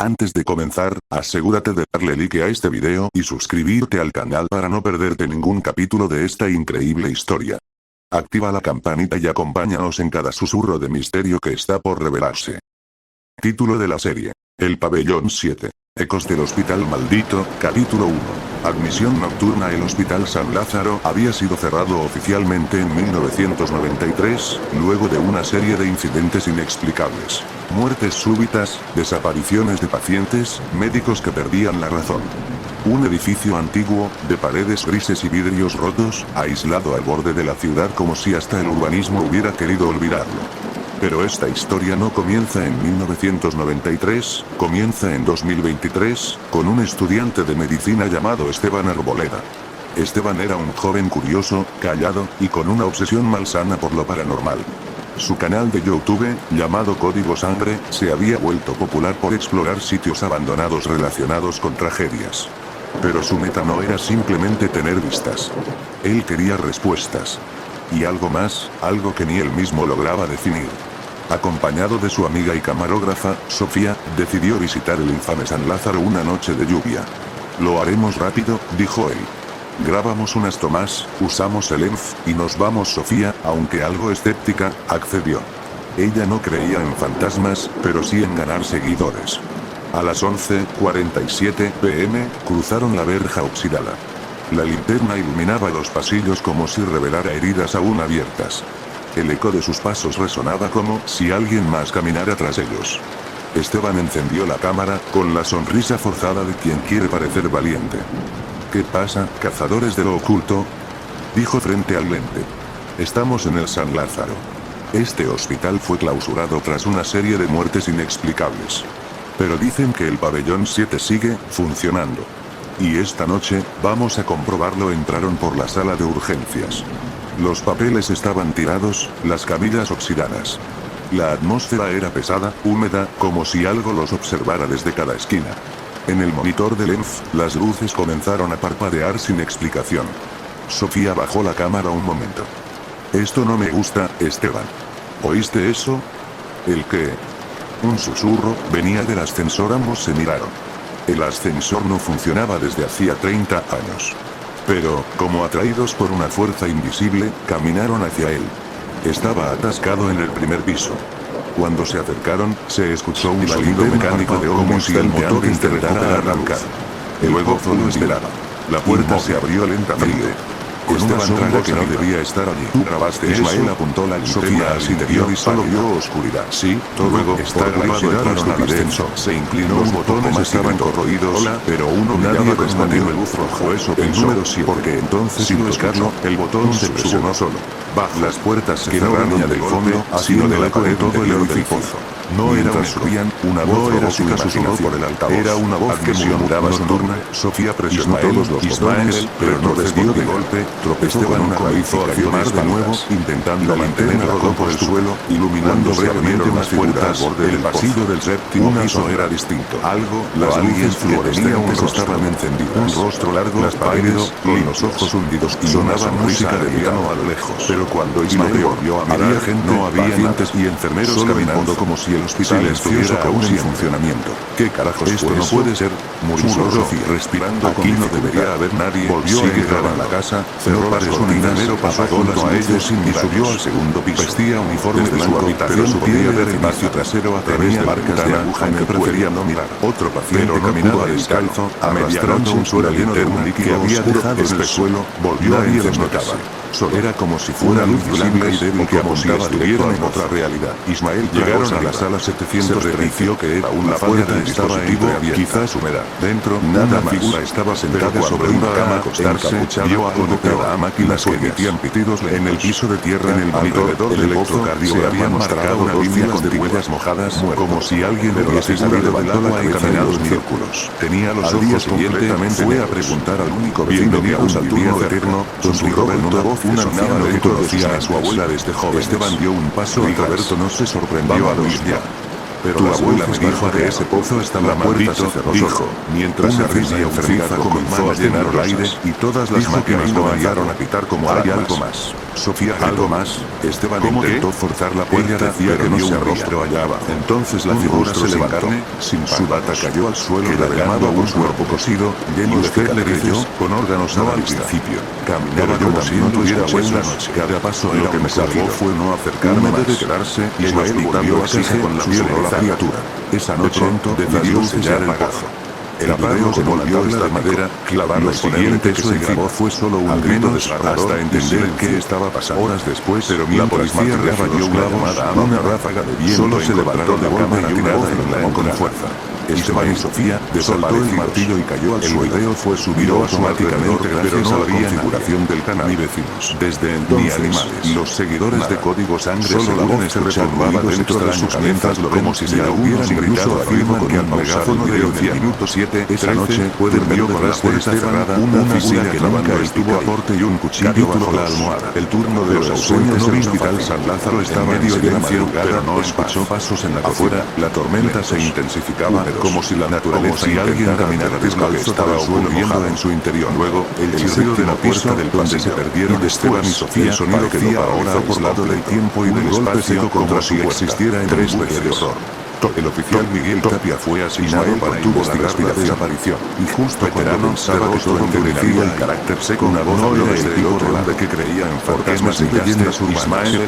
Antes de comenzar, asegúrate de darle like a este video y suscribirte al canal para no perderte ningún capítulo de esta increíble historia. Activa la campanita y acompáñanos en cada susurro de misterio que está por revelarse. Título de la serie: El Pabellón 7. Ecos del Hospital Maldito, Capítulo 1. Admisión nocturna. El Hospital San Lázaro había sido cerrado oficialmente en 1993, luego de una serie de incidentes inexplicables. Muertes súbitas, desapariciones de pacientes, médicos que perdían la razón. Un edificio antiguo, de paredes grises y vidrios rotos, aislado al borde de la ciudad como si hasta el urbanismo hubiera querido olvidarlo. Pero esta historia no comienza en 1993, comienza en 2023, con un estudiante de medicina llamado Esteban Arboleda. Esteban era un joven curioso, callado, y con una obsesión malsana por lo paranormal. Su canal de YouTube, llamado Código Sangre, se había vuelto popular por explorar sitios abandonados relacionados con tragedias. Pero su meta no era simplemente tener vistas. Él quería respuestas. Y algo más, algo que ni él mismo lograba definir. Acompañado de su amiga y camarógrafa, Sofía, decidió visitar el infame San Lázaro una noche de lluvia. Lo haremos rápido, dijo él. Grabamos unas tomas, usamos el ENF, y nos vamos. Sofía, aunque algo escéptica, accedió. Ella no creía en fantasmas, pero sí en ganar seguidores. A las 11:47 p.m., cruzaron la verja oxidada. La linterna iluminaba los pasillos como si revelara heridas aún abiertas. El eco de sus pasos resonaba como si alguien más caminara tras ellos. Esteban encendió la cámara, con la sonrisa forzada de quien quiere parecer valiente. ¿Qué pasa, cazadores de lo oculto?, dijo frente al lente. Estamos en el San Lázaro. Este hospital fue clausurado tras una serie de muertes inexplicables. Pero dicen que el pabellón 7 sigue funcionando. Y esta noche, vamos a comprobarlo. Entraron por la sala de urgencias. Los papeles estaban tirados, las camillas oxidadas. La atmósfera era pesada, húmeda, como si algo los observara desde cada esquina. En el monitor del ENF, las luces comenzaron a parpadear sin explicación. Sofía bajó la cámara un momento. Esto no me gusta, Esteban. ¿Oíste eso? ¿El qué? Un susurro venía del ascensor. Ambos se miraron. El ascensor no funcionaba desde hacía 30 años. Pero, como atraídos por una fuerza invisible, caminaron hacia él. Estaba atascado en el primer piso. Cuando se acercaron, se escuchó un sonido mecánico de como si el motor intentara arrancar. Luego lo esperaba. La puerta se abrió lentamente. Esteban traga que no debía estar allí. ¿Tú grabaste eso? Ismael apuntó la linterna al interior y solo vio oscuridad. Sí, todo. Luego, está grabado. Entraron al ascensor. Se inclinó. Los botones estaban corroídos. Hola, pero uno nadie respondió. El luz rojo. Eso pensó. Número 7. Porque entonces, sin buscarlo, el botón se presionó solo. Bajo las puertas se cerraron del fondo, sino del eco de todo el edificio. No era un subían, una voz robótica susurró por el altavoz. Era una voz que murmuraba nocturna. Sofía presionó todos los botones, pero no desvió de golpe. Tropezó con una raíz y accionar de nuevo, intentando mantener la rodó por el suelo, iluminando brevemente las puertas del pasillo del séptimo piso. Era distinto. Algo, las luces fluorescentes estaban encendidas. Un rostro largo, las paredes, con los ojos hundidos, y sonaba música de piano a lo lejos. Pero cuando Ismael volvió a mirar, no había pacientes y enfermeros caminando como si el hospital estuviera aún en funcionamiento. ¿Qué carajos? Esto no puede ser, murmuró Sofía, respirando. Aquí no debería haber nadie. Volvió a entrar en la casa, cerró las cortinas, pasó junto a ellos y subió al segundo piso. Vestía uniforme de su habitación, podía ver el espacio trasero a través de marcas de aguja en que prefería no mirar. Otro paciente caminaba descalzo, arrastrando un suelo lleno de un líquido que había dejado en el suelo, volvió a desnotarse. Era como si fuera luz visible y débil que apuntaba estuviera en otra realidad. Ismael llegaron a la sala 700. Verificó que era una puerta estaba entreabierta, quizás humedad. Dentro, nada más. Figura estaba sentada sobre una cama acostarse, vio algo de cada máquinas que emitían pitidos en el piso de tierra. En el monitor del electrocardiograma habían marcado dos filas de huellas mojadas, como si alguien hubiese salido del agua y caminado en círculos. Tenía los ojos completamente. Fue a preguntar al único vecino que aún vivía eterno, susurró en una voz una anciana que conocía a su abuela desde joven. Esteban dio un paso y Roberto no se sorprendió al oír ya. Pero tu abuela me dijo que ese pozo estaba maldito, dijo, mientras se reía enfermiza comenzó a llenar el aire, y todas las máquinas comenzaron a pitar como hay algo más. Sofía ¿algo más? Esteban intentó forzar la puerta, decía que no se abría. Entonces la figura se levantó, sin su bata cayó al suelo derramado un cuerpo cosido, lleno de cicatrices, con órganos al principio. Caminaba como si no tuviera huesos, cada paso lo que me salvó fue no acercarme más. Debe quedarse, Ismael volvió a casa con la sonora criatura. Esa noche decidió sellar el pozo. El video se volvió de madera, clavar lo siguiente que se grabó fue solo un grito desgarrador hasta entender qué estaba pasando. Horas después, pero la policía dio una llamada a una ráfaga de viento, solo se levantó de golpe y una voz reclamó con fuerza. Esteban y Sofía soltó el martillo y cayó al suelo. El video fue subido automáticamente gracias a la configuración del canal. Ni vecinos. Desde entonces, los seguidores de Código Sangre solo la voz se retumbaba dentro de sus cabezas como si se la hubieran gritado arriba con el megáfono de 11 minutos 7. Esa noche durmió con la puerta cerrada una figura que nunca estuvo a porte y un cuchillo bajo la almohada. El turno de los ausentes en el hospital San Lázaro estaba en silencio, pero no escuchó pasos en la cocina. La tormenta se intensificaba, como si la naturaleza y alguien caminara descalzo estaba ocurriendo en su interior. Luego, el chirrido de la puerta del donde se perdieron Esteban y Sofía, el sonido quedó ahora por lado del tiempo y del espacio como si existiera en tres veces de horror. El oficial Miguel Tapia fue asignado para investigar la desaparición, y justo cuando pensaba que todo endurecía el carácter seco, una voz no era el tipo de hombre que creía en fantasmas y leyendas urbanas.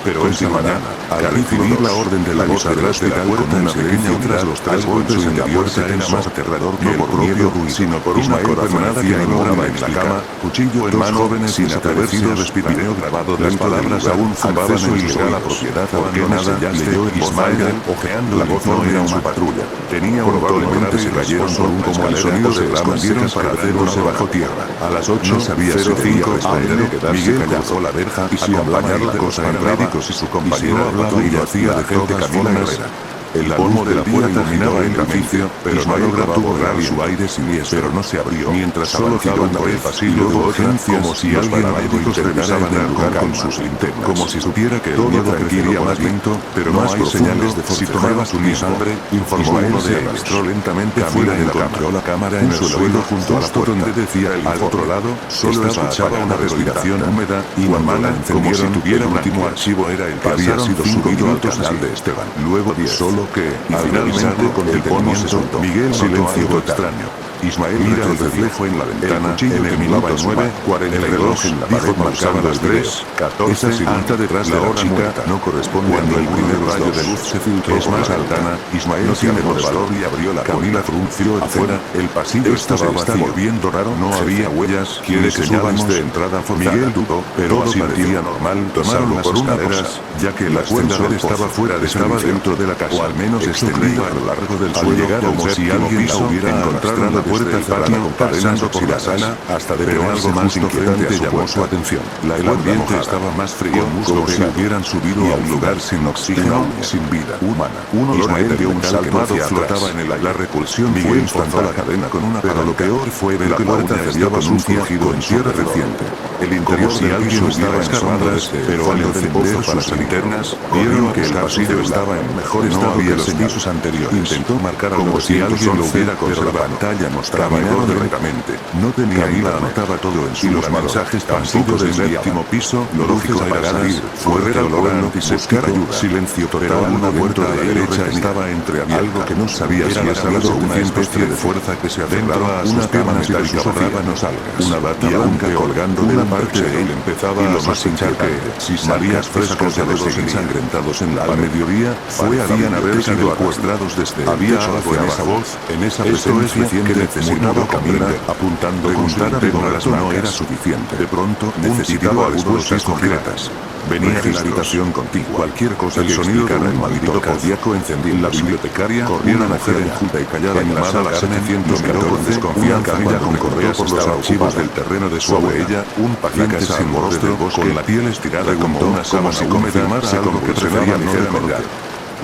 Pero esa mañana, al recibir la orden de la cosa del hospital con una pequeña tras los tres golpes en la puerta era más aterrador que el propio sino por una corazonada que ignoraba en la cama, cuchillo en mano, jóvenes sin atreverse a respirar. Video grabado de las palabras aún zumpaban en ilegal la propiedad abandonada, leyó Ismael, ojeando la voz no era una patrulla. Tenía probablemente se cayeron por un como el sonido se escondieron para hacerse bajo tierra. A las 8:05 am, Miguel cruzó la verja y sin acompañar la cosa en y su compañero hablaba y hacía de gente Camila Herrera. El polvo de la puerta iluminaba el edificio, pero no lograba borrar su aire siniestro. Pero no se abrió. Mientras avanzaban por el pasillo de urgencias, como si alguien médicos revisaban el lugar con sus linternas. Como si supiera que el miedo crecería más lento, pero no hay señales de si tomaba su sangre, informó uno de ellos. Entró lentamente afuera y encontró la cámara en el suelo junto a la puerta donde decía el al otro lado, solo escuchaba una respiración húmeda y mala, como si tuviera un último archivo era el que había sido subido al canal de Esteban. Luego 10. Solo que, y finalmente con detenimiento, Miguel silenció extraño. Ismael mira el reflejo en la ventana, en el minuto 9:40 el reloj en la pared marcaba las 3:14. Esa silueta detrás de la chica no corresponde cuando el primer rayo de luz se filtró es más altana. Ismael no tiene valor y abrió la Camila frunció afuera, el pasillo estaba vacío, viendo raro, no había huellas, quiere señales de entrada forzada. Miguel dudó, pero todo parecía normal, tomaron las escaleras, ya que el ascensor estaba fuera de estaba dentro de la casa, o al menos extendido a lo largo del suelo, llegar como si alguien la hubiera encontrado puerta cerrada pasando por la sala, hasta de ver algo más inquietante llamó su atención. El ambiente estaba más frío, como si hubieran subido a un lugar sin oxígeno, sin vida humana. Un olor de un salmado flotaba en el aire. La repulsión fue instantánea la cadena con una pero lo peor fue ver que la puerta estaba un fugido en tierra reciente. El interior si alguien estaba en sombras, pero al encender sus linternas, vieron que el pasillo estaba en mejor estado que los pisos anteriores. Intentó marcar como si alguien lo hubiera pero la pantalla mostraba error lentamente. No tenía ida, anotaba todo en su y los mensajes tampoco desde el último piso, lo lógico era ir, correr al volano y buscar ayuda. Silencio total, una puerta a la derecha estaba entreabierta. Algo que no sabía si era salido una especie de fuerza que se aferraba a sus piernas y le susurraba no salgas. Una bata blanca colgando de la parte de él empezaba a sospechar que, si salías frescos de los ensangrentados en la al mediodía, habían haber sido arrastrados desde había algo en esa voz, en esa presencia que necesitaba caminar, apuntando con una las no era suficiente. De pronto, necesitaba respuestas concretas. Venía de la habitación contigo. Cualquier cosa el sonido de un maldito zodiaco encendido. La bibliotecaria corrió una mujer enjuta y callada llamada a la 714 una camilla con correos por los archivos del terreno de su abuela, un paciente sin rostro, con la piel estirada como una sábana húmeda, se como que tremaba no recordar.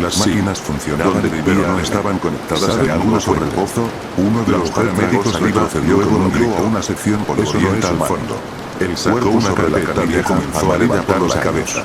Las máquinas funcionaban, pero no estaban conectadas a alguno sobre el pozo. Uno de los paramédicos retrocedió a una sección polvorienta al fondo. Él sacó una carpeta vieja comenzó a levantar la cabeza.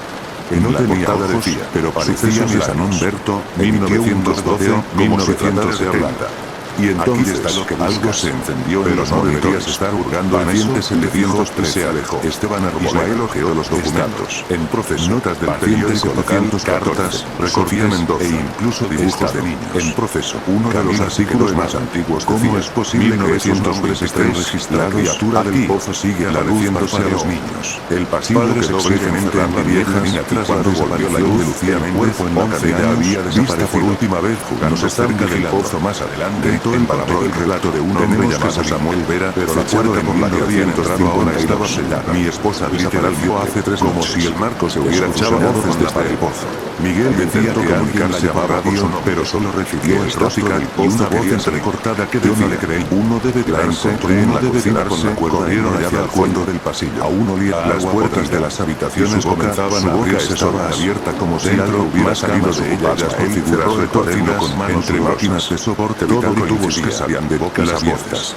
En la portada decía, pero parecía de San Humberto, 1912, como si tratara de hablar. Y entonces está lo que algo se encendió, pero no deberías estar hurgando en eso, se le dijo, se alejó. Esteban Ismael ojeó los documentos. En proceso, notas del periódico local, cartas, recogía Mendoza, e incluso dibujos de niños. En proceso, uno de los artículos más antiguos decía, ¿cómo es posible que esos nombres estén registrados? La criatura del pozo sigue apareciéndose a los niños. El pasillo quedó brevemente en la vieja niña tras cuando volvió la luz de Lucía Méndez, en la cadena había desaparecido por última vez jugando cerca del pozo más adelante. Encontró el relato de un hombre llamado Samuel Vera, pero la puerta por la que había entrado ahora estaba sellada. Mi esposa desapareció hace 3 como si el marco se hubiera echado voces desde el pozo. Miguel decía que comunicarse por radio, pero solo recibió el rostro y una voz entrecortada que decía, le creí, uno debe quedarse, uno debe quedarse, corrieron hacia el fondo del pasillo. Aún olía las puertas de las habitaciones comenzaban a abrirse estaba abierta como si algo hubiera salido de ella. Él cerró retorcido con manos entre máquinas de soporte vital y tubos que salían de bocas abiertas.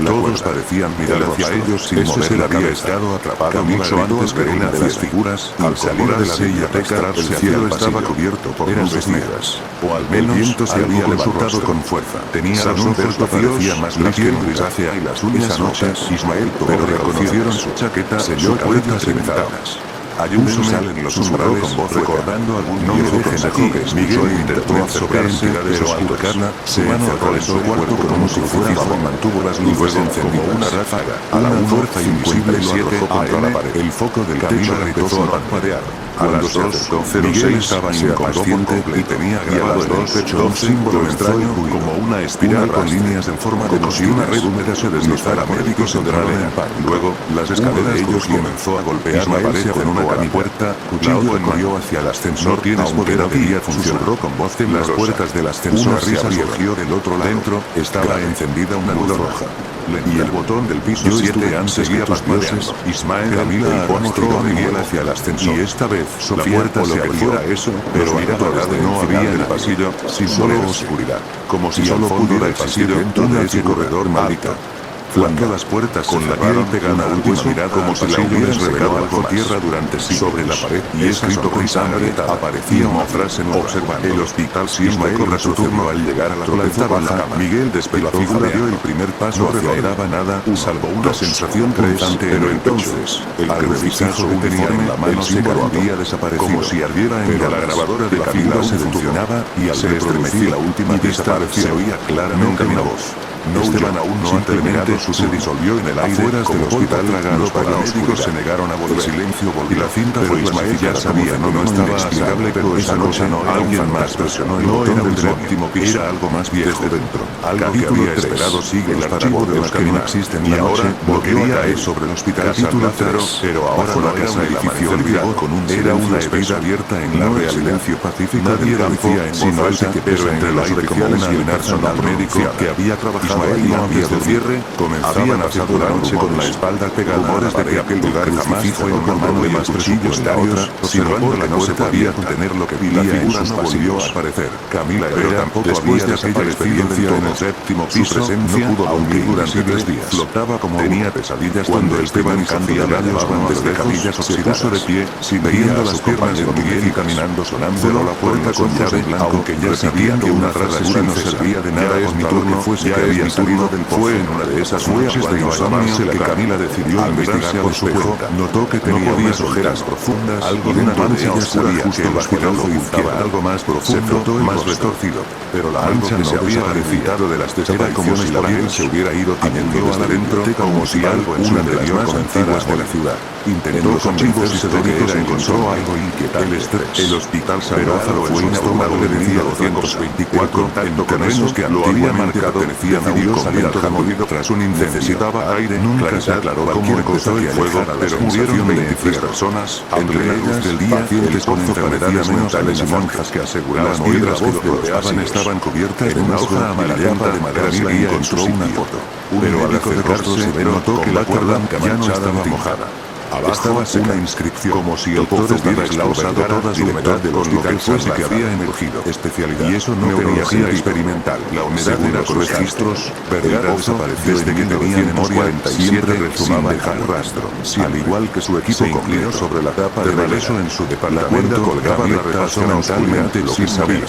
Todos parecían mirar hacia ellos sin mover la cabeza. Había estado atrapado mucho antes que una de las figuras. Al salir de la biblioteca, el cielo estaba cubierto por nubes negras. O al menos el viento se había levantado con fuerza. Tenía los ojos vacíos, más la piel grisácea y las uñas noches. Ismael, pero reconocieron su chaqueta, su cabeza y ventanas. Ayuso salen los umbrales con voz recordando algún viejo consejo que Miguel intentó acercarse, pero al tocarla, se atravesó el cuarto como si fuera bajo, mantuvo las luces encendidas una ráfaga. A la fuerza invisible lo arrojó contra la pared. El foco del techo empezó a parpadear. Cuando se acercó, Miguel estaba inconsciente y tenía grabado en el pecho un símbolo extraño como una espiral con líneas en forma de si una red húmeda se deslizara. Médicos entraron en pan. Luego, las escaleras de ellos comenzó a golpear la pared con una puerta, cuchillo corrió hacia el ascensor. Tienes poder aquí, susurró con voz en las puertas del ascensor. Risa surgió del otro lado. Dentro estaba encendida una luz roja. Y el botón del piso 7 seguía parpadeando. Ismael, Camila y Juan arrastró a Miguel hacia el ascensor. Y esta vez, la puerta se abrió, pero miraba desde no había en el pasillo, sin solo oscuridad. Como si solo pudiera existir dentro de ese corredor maldito. Cuando las puertas con la piel pegada una última mirada como si la hubieras revelado algo tierra durante sí sobre la pared y escrito con sangre aparecía una frase nueva. Observando el hospital siempre corre su turno al llegar a la planta baja. Miguel despertó. La figura dio el primer paso hacia él. No daba nada, salvo una sensación creciente, pero entonces el crucifijo que tenía en la mano se había desaparecido como si ardiera en la grabadora de la figura se funcionaba y al reproducir la última pista se oía claramente una voz. No Esteban aún no simplemente se disolvió en el aire. Afuera del hospital los paramédicos se negaron a volver. El silencio volvió. Y la cinta fue Ismael ya sabía no estaba explicable, pero esa noche alguien más presionó el botón del séptimo piso. Era algo más viejo dentro. Algo que había esperado siglos el archivo de los que no existen y ahora volvió a caer sobre el hospital Capítulo 0, pero ahora no era un edificio olvidado con un era una herida abierta en la realidad. Silencio pacífico. Nadie decía en sino ese que pero entre los oficiales y el personal médico que había trabajado Ismael no había de cierre, comenzaban a pasado la noche con la espalda pegada a la pared. Aquel lugar jamás fue encontrado de más cuchillos en otra, sino porque no se podía contener lo que vivía en sus no volvió a aparecer. Camila Herrera tampoco había de aquella experiencia en el séptimo piso, no pudo dormir durante 3 días. Flotaba como tenía pesadillas cuando Esteban cambiaba los guantes de camillas se puso de pie, siguiendo las piernas de Miguel y caminando sonámbulo la puerta con llave blanco, aunque ya sabía que una rasura no servía de nada es mi turno, fuese que había salido del pozo. Fue en una de esas noches de insomnio que Camila decidió investigar por su cuenta. Notó que tenía unas ojeras profundas, algo de una mancha oscura justo bajo el ojo izquierdo, algo más profundo, más retorcido. Pero la mancha no había parecido de las desapariciones y la piel se hubiera ido tiñendo desde adentro, como si algo en su interior comenzara de la ciudad. Intentó convencerse de que era encontró algo inquietante. El estrés. El hospital Sagrado fue un estómago de 1224, en terrenos que lo había marcado pertenecían a un convento demolido tras un incendio. Necesitaba aire, nunca se aclaró cómo empezó el fuego, pero murieron 23 personas, entre ellas del día pacientes con enfermedades mentales y monjas que aseguraban las piedras que lo rodeaban estaban cubiertas de una hoja amarillenta de madera y encontró una foto. Pero al acercarse notó que la cuerda ya no estaba mojada. Abajo una inscripción, como si el pozo hubiera causado toda su humedad del hospital fuese que había emergido. Especialidad. Y eso no neurología experimental. La humedad de los registros, el pozo, desde que tenía memoria, siempre rezumaba dejar rastro. Al igual que su equipo completo sobre la tapa de regreso en su departamento colgaba la repasó mentalmente lo que sabía.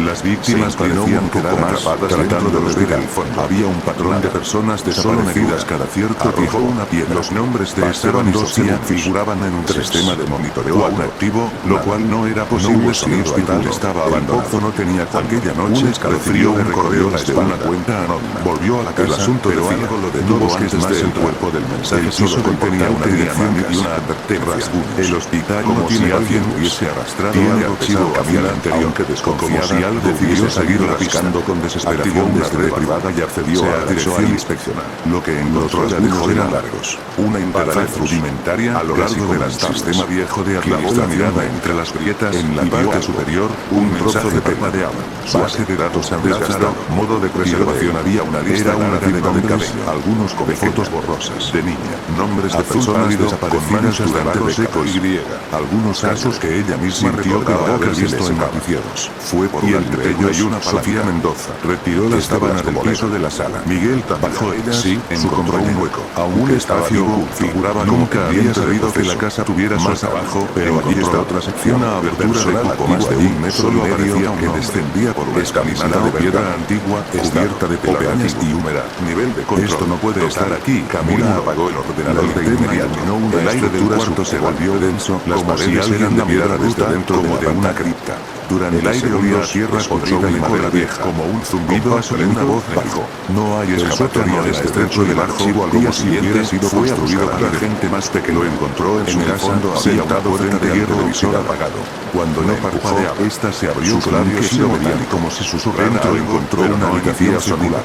Las víctimas parecían quedar atrapadas tratando de respirar. Había un patrón de personas desaparecidas cada cierto tiempo. Una piedra. Los nombres de Esteban y Sofía figuraban en un sistema de monitoreo aún activo, lo cual no era posible si el hospital estaba abandonado. El pozo no tenía aquella noche, recibió un correo de una cuenta anónima. Volvió a la casa, el asunto pero algo lo detuvo antes del cuerpo del mensaje. El piso contenía una dirección y una advertencia. El hospital, como si alguien hubiese arrastrado algo archivo hacia el anterior, aunque desconfiada, si algo decidió seguir rascando con desesperación una red privada y accedió a la dirección inspeccionar. Lo que encontró eran largos. Una interfaz rudimentaria a lo largo del sistema viejo de clavó la mirada entre las grietas. En la parte superior, un trozo de pepa de agua. Base de datos desgastado. Modo de preservación. Había una lista larga de nombres, algunos con fotos borrosas de niña. Nombres de personas desaparecidas durante seco y griega. Algunos casos que ella misma recordaba haber visto en noticieros. Fue por y entre ellos hay una Sofía Mendoza. Retiró la sábana del piso de la sala. Miguel bajó ella, sí, encontró un hueco. Aún estaba vivo, figuraba nunca había sabido que la casa tuviera más abajo, pero allí está otra sección, una abertura de poco más de un metro y medio que descendía por una escalinata de piedra antigua, cubierta de pepeañas y humedad. Nivel de control. Esto no puede estar aquí. Camila apagó el ordenador de inmediato. El aire del cuarto se volvió denso, como si alguien la mirara desde dentro como de una cripta. Durante el aire olía a tierra podrida y madera vieja, como un zumbido de una voz bajó. No hay escapatoria de este trecho del archivo al día siguiente sido construido para la gente más pequeña. Lo encontró en su casa, sentado frente al televisor apagado. Cuando no parpadeaba, esta se abrió con un quejido metálico como si susurrara. Dentro encontró una habitación circular.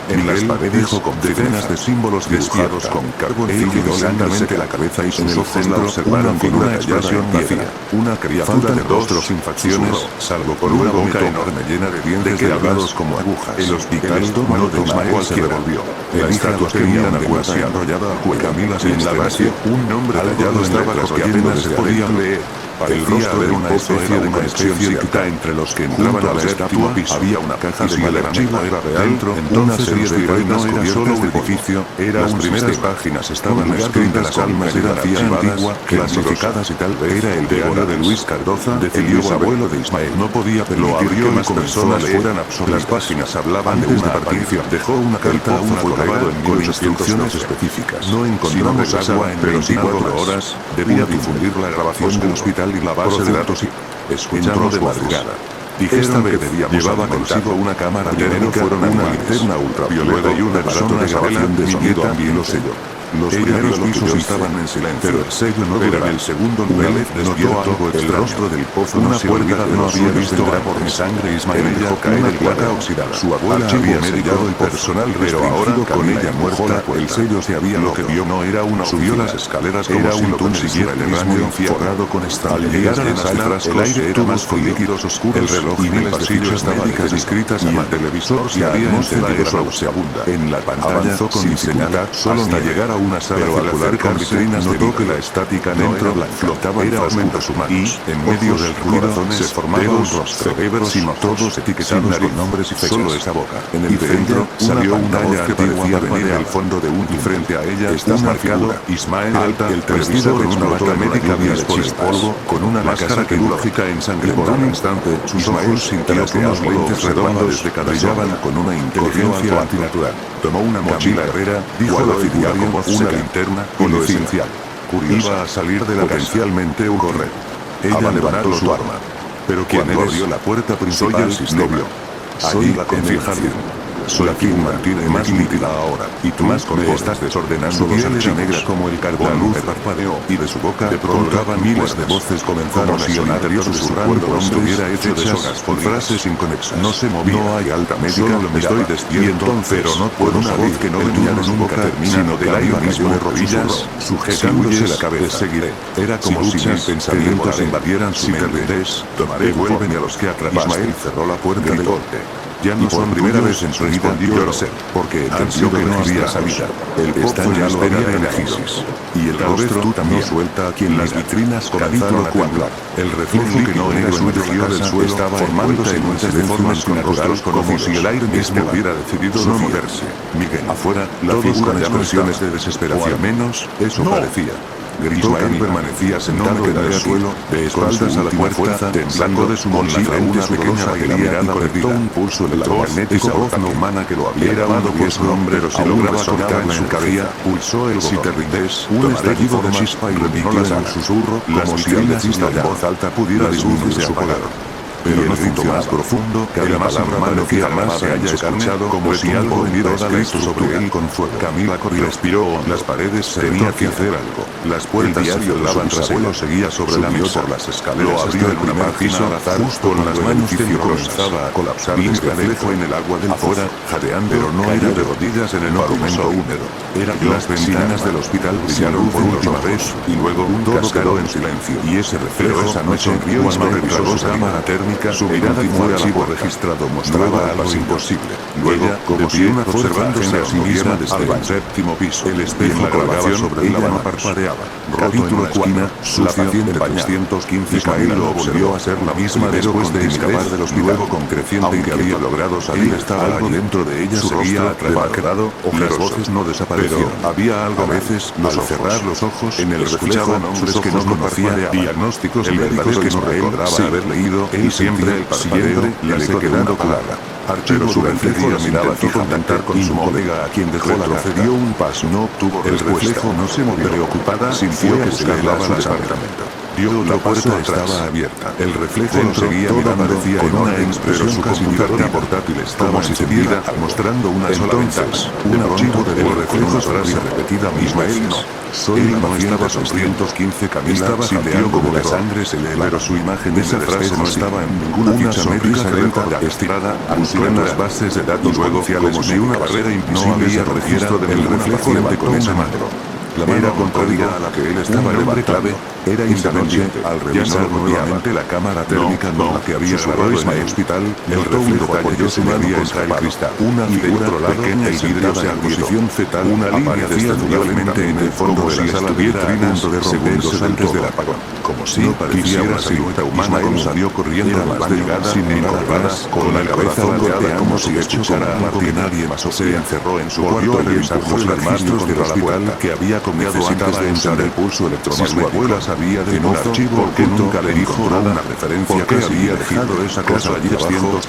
En las paredes, con decenas de símbolos dibujados con carbón líquido lentamente la cabeza y sus ojos la observaron con una expresión vacía. Una criatura de rostros sin facciones, salvo por una boca enorme llena de dientes delgados como agujas. El hospital no de Ismael se revolvió. La estatua tenía una huesa enrollada a cuello. Camila se en la base, un nombre tallado estaba las que apenas se podían leer. Parecía haber una especie de conexión psíquica entre los que entraban a la estatua. Había una caja de madera archivo era real. Dentro, una serie de reinas no era solo un edificio, las primeras páginas estaban escritas, las almas eran antigua, clasificadas y tal vez era el diario de Luis Cardoza, el bisabuelo de Ismael. No podía permitir que más personas fueran absorbidas. Las páginas hablaban de una aparición. Dejó una carta a un colgado con instrucciones específicas. No encontramos agua en 24 horas, debía difundir la grabación del hospital y la base de datos y escuchamos de madrugada. Dijeron que llevaba consigo una cámara térmica, una linterna ultravioleta y una aparato de grabación de sonido también lo selló. Los primeros pisos estaban en silencio, pero el sello no era en el segundo nivel. Notó algo el rostro del pozo, una puerta que no había visto por mi sangre. Ismael dejó caer el placa oxidada. Su abuela había sellado el personal, pero ahora con ella muerta, el sello se había lo que vio no era una. Subió las escaleras como si lo consiguiera el mismo forrado con estrellas. Al llegar a la sala, el aire era más con líquidos oscuros. El reloj y miles de fichas médicas escritas y el televisor se había encendido nauseabunda. En la pantalla avanzó con diseñada solo hasta llegar a una sala circular con vitrinas. Notó que la estática dentro flotaba en fragmentos humanos. Y, en medio del ruido, se formaba un rostro. Cerebros y todos etiquetados con nombres y fechas. Solo esa boca. En el centro salió una voz que parecía venir del fondo de un y frente a ella está marcado Ismael alta. El televisor en una bata médica vías por el polvo, con una máscara quirúrgica en sangre. Por un instante, Ismael sintió que unos lentes redondos brillaban con una inteligencia antinatural. Tomó una mochila herrera, dijo la diario, una linterna, policial. Iba a salir de la potencialmente un correr. Ella levantó su arma. Pero cuando abrió la puerta principal, lo vio. Allí, en el jardín. Soy quien mantiene más nítida ahora, y tú más con estás desordenando los archivos negra como el carbón. La luz parpadeó, y de su boca de colgaban miles de voces comenzaron a sonar susurrando donde hubiera hecho deshoras por frases inconexas. No se movía, no hay alta médica, solo me estoy despierto, pero no puedo una voz que no venía de su boca sino del aire mismo de rodillas, sujetándose la cabeza. Seguiré. Era como si mis pensamientos invadieran su mente. Tomaré vuelven a los que atrapaste. Ismael cerró la puerta de golpe. Ya no son primera vez en su vida, yo lo sé, porque entendió que no había salida. El pozo ya lo había elegido. Y el rostro tú también no suelta a quien las vitrinas comenzaron a temblar. El reflejo que no era suyo del suelo estaba formándose en muchas de formas naturales como si el aire mismo hubiera decidido no moverse. Miguel, afuera, la figura de expresiones de desesperación. O al menos, eso parecía. Gritó. Ismael permanecía sentado en el suelo, de espaldas a la puerta, temblando de su mochila una pequeña batería y conectó un pulso electromagnético. Esa voz no humana que lo había llamado por su nombre, pero si lograba tocar en su cabeza, pulsó el botón. Si te rindes, un estallido de chispa iluminó la sala. Susurro, como si el decista en voz alta pudiera disminuir su apagaron. Pero el grito más profundo, cada palabra malo que jamás se haya escuchado, como si algo hubiera escrito sobre él con fuego. Camila corrió, respiró, las paredes tenía que hacer algo. Las puertas diario daban tras él, seguía sobre la mesa por las escaleras, abrió el primer piso al azar, justo con las manos temblorosas, comenzaba a colapsar el reflejo en el agua del afuera, jadeando, pero no era de rodillas en el pavimento húmedo. Era las ventanas del hospital brillaron por última vez, y luego todo quedó en silencio. Y ese reflejo esa noche cuando revisó su cámara térmica, su mirada fue archivo registrado mostraba algo imposible. Luego, como si una observándose a sí misma desde el séptimo piso, el espejo colgaba sobre ella no parpadeaba. Capítulo 4, la paciente 315. Ismael lo volvió a ser la misma después de escapar del hospital. Luego, con creciente que había logrado salir, estaba algo dentro de ella, su rostro demacrado, las voces no desaparecieron. Había algo a veces, al cerrar los ojos, en el reflejo nombres que no conocía, diagnósticos médicos que no recordaba haber leído, él siempre el parpadeo le se quedando clara. Pero su reflejo la miraba fijamente con su colega a quien dejó la procedió un paso, no obtuvo respuesta. El reflejo no se movió. Preocupada, sintió que se le helaba su departamento. Dio otra puerta estaba abierta. El reflejo lo seguía mirando con una expresión casi computadora portátil estaba encendida, mostrando una sola ventana. Un archivo de reflejo frase repetida Ismael no. Soy la paciente 215. Camila sintió como la sangre se le helaba, pero su imagen esa frase no estaba en ninguna ficha médica lenta, estirada, buscó en las bases de datos luego como si una barrera invisible se registro del reflejo con esa mano. La mano contraria a la que él estaba en el clave, era independiente. Al revisar nuevamente la cámara térmica con la que había grabado en el hospital, el reflejo apoyó su mano contra el cristal. Una figura pequeña y sentada en posición fetal, una línea descendiente en el fondo de la sala tuviera a punto de romperse antes del apagón. Como si no pareciera silueta humana, salió corriendo más delgada, sin encorvadas, con la cabeza golpeada como si escuchara algo que nadie más. Se encerró en su cuarto a revisar los registros del hospital que había comido antes de usar el pulso electromagnético. Su abuela sabía de un archivo porque nunca le dijo nada, una referencia que había dejado esa cosa allí abajo.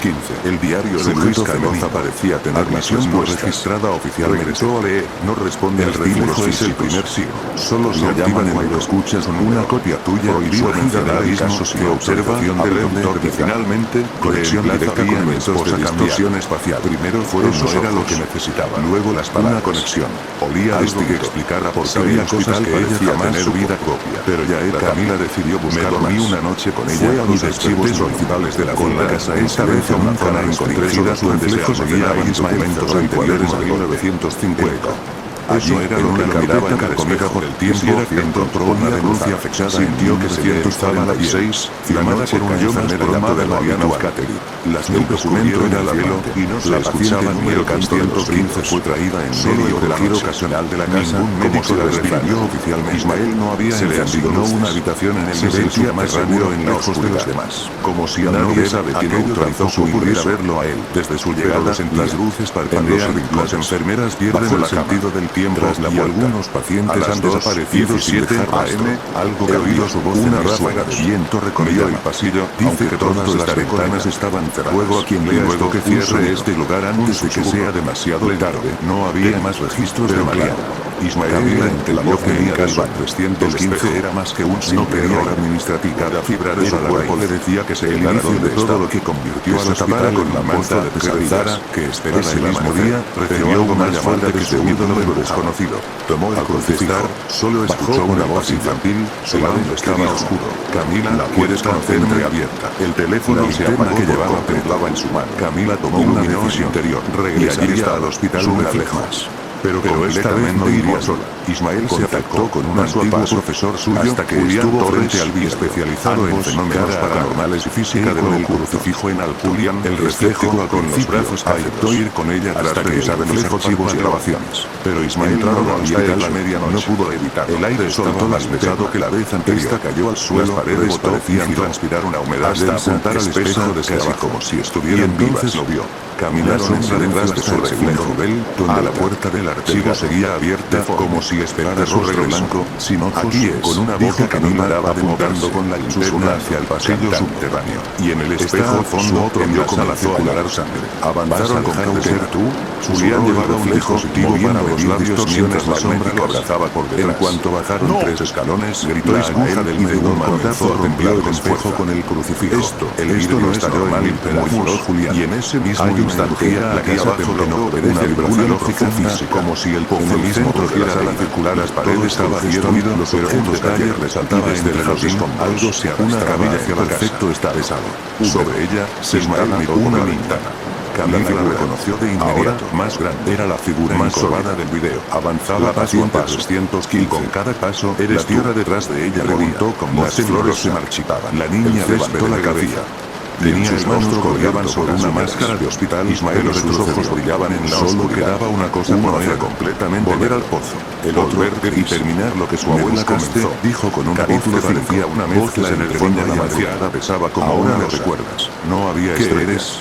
El diario de Luis Canoza parecía tener misión no registrada oficialmente. Regresó a leer, no responde el reflejo es el primer signo. Solo se llaman cuando escuchas una copia tuya prohibido mencionar casos de observación del lector y finalmente conexión directa con mi esposa distorsión espacial. Primero fueron no era lo que necesitaba. Luego las palabras. Una conexión. Olía algo que explicara por qué había cosas que ella jamás tener vida propia. Pero ya era Camila decidió buscar más. Me dormí una noche con ella a los archivos principales de la casa. Esta vez nunca la encontré. Su reflejo seguía a instrumentos anteriores a 1950. Eso era lo que miraba carcomida por el tiempo. Encontró una denuncia fechada sintió que se estaba la 16, firmada por un enfermero llamado Mariano Cateri. Las del documento era la velo y no se escuchaba número 115 fue traída en medio del giro ocasional de la casa. Ningún médico la recibió oficialmente. Ismael no había se le asignó una habitación en el sitio más seguro en lejos de los demás. Como si nadie sabe quién autorizó su pudiera verlo a él. Desde su llegada las luces parpadean, las enfermeras pierden el sentido del tiempo y algunos pacientes han desaparecido 7 a.m. Algo que oído su voz una ráfaga de viento recorrió el pasillo. Dice que todas las ventanas estaban cerradas. Luego a quien lea esto que cierre este lugar antes de que sea demasiado tarde. No había más registros de Mariano. Ismael entendió que el caso 315 era más que un simple error administrativo. Cada fibra de su cuerpo le decía que se el inicio de todo lo que convirtió al hospital con la manta de pesadillas, que esperaba el mismo día, recibió una llamada desde un ídolo de lo desconocido. Tomó el contestar, solo escuchó una voz infantil, su lado estaba oscuro. Camila, la puerta entreabierta. El teléfono se apagó que llevaba temblaba en su mano. Camila tomó una decisión interior, regresaría al hospital un reflejo más. pero esta vez no iría sola. Ismael se contactó con un antiguo profesor suyo hasta que estuvo frente al especializado en fenómenos paranormales y física del crucifijo en Julián. El reflejo con los brazos aceptó ir con ella hasta que usaron los archivos y grabaciones. Pero Ismael no a la medianoche. No pudo evitar. El aire soltó más pesado que la vez anterior. Esta cayó al suelo, las paredes parecían transpirar una humedad densa, al espejo de casi como si estuvieran vivas. Lo vio. Caminaron detrás de su segundo nivel, donde la puerta del archivo seguía abierta como si esperara su rostro blanco, sin ojos, con una boca que no paraba apuntando con la linterna hacia el pasillo subterráneo. Y en el espejo al fondo otro vio comenzó a llorar sangre. Avanzaron con cautela. Julián llevaba un dispositivo para los labios mientras la sombra lo abrazaba por detrás. En cuanto bajaron 3 escalones, gritó la aguja del medio comenzó a romper el espejo con el crucifijo. Esto no está normal, murmuró Julián. Y en ese mismo instante, la casa abajo no obedece una lógica física, como si el mismo trociera la circular, las paredes estaba destruido, los objetos de ayer resaltaba desde el jardín, algo se arrastraba hacia la casa. Está besado. Sobre ella, Ismael miró una ventana. Camila la reconoció de inmediato. Más grande era la figura más encorvada del video. Avanzaba paso a paso, 315. Y con cada paso, eres tierra detrás de ella. Preguntó con las flores se marchitaban. La niña levantó la cabeza. Tenía el rostro colgaban sobre una máscara de hospital. Ismael, sus ojos brillaban en la oscuridad. Quedaba una cosa no era completamente volver al pozo. El otro y terminar lo que su abuela comenzó. Dijo con un capítulo parecía una mezcla entre niña y anciana. Pesaba como ahora lo recuerdas. No había estrés.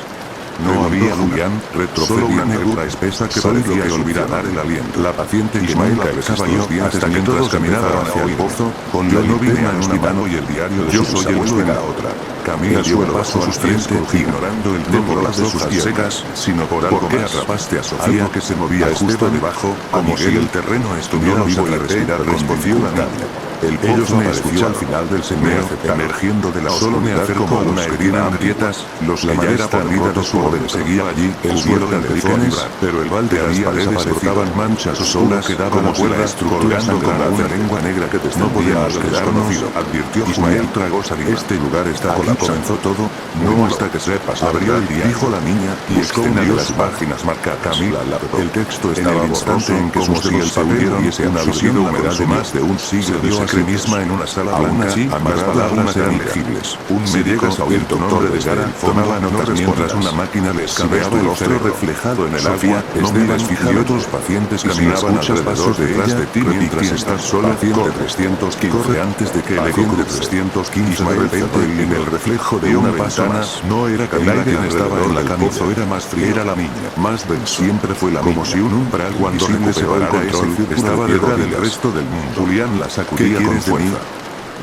No había Julián, retrocedió una negrura espesa que parecía olvidar el aliento. La paciente Ismael cabezaba yo hasta que todos caminaban hacia el pozo, con la linterna en una mano y el diario de yo soy el en la otra. Camila dio el paso a su frente, ignorando el tempo de las hojas secas, sino por algo que atrapaste a Sofía, algo que se movía justo debajo, como si el terreno estuviera vivo y respirar respondió la niña. El pozo me escuchó al final del sendero, emergiendo de la oscuridad como una herida hambrietas, los la madera podrida de su orden seguía allí, el suelo empezó a vibrar, pero el balde había desaparecido, manchas oscuras quedaban afueras, colgando como una lengua negra que no podíamos quedarnos, advirtió Ismael tragó saliva. Este lugar está aquí comenzó todo, no hasta que sepas abrió el día, dijo la niña, y extendió las páginas marcadas. Camila el texto estaba borroso, en que como si el papel hubiese absorbido humedad de más de un siglo de misma en una sala blanca, ambas palabras eran legibles. Un médico el nombre de Gara tomaba notas mientras una máquina le escaneaba el rostro reflejado en el agua, no miras fija y otros pacientes caminaban alrededor detrás de ti mientras estás solo. Paciente 315 antes de que el eco de 315 de repente en el reflejo de una ventana, no era Camila quien estaba en la camisa, era más fría, era la niña, más denso. Siempre fue la como si un umbral cuando recuperara el control estaba detrás del resto del mundo. Julián la sacudía con fuerza.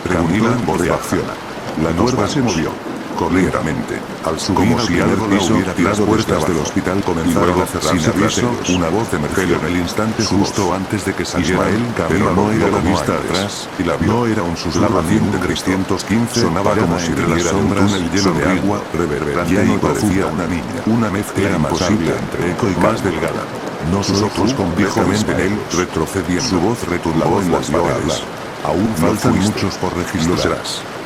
Camila reacciona. La nueva se movió. Corrientamente. Al subir al primer piso, las puertas del hospital comenzaron a cerrarse tras ellos. Una voz emergió en el instante justo antes de que saliera. Pero no era la vista atrás, y la vio. No era un susurro de 315, sonaba como si de las sombras el lleno de agua, reverberante y parecía una niña. Una mezcla imposible entre eco y más delgada. No sus ojos completamente en él, retrocediendo. Su voz retumbó en las paredes. Aún faltan muchos por registrar.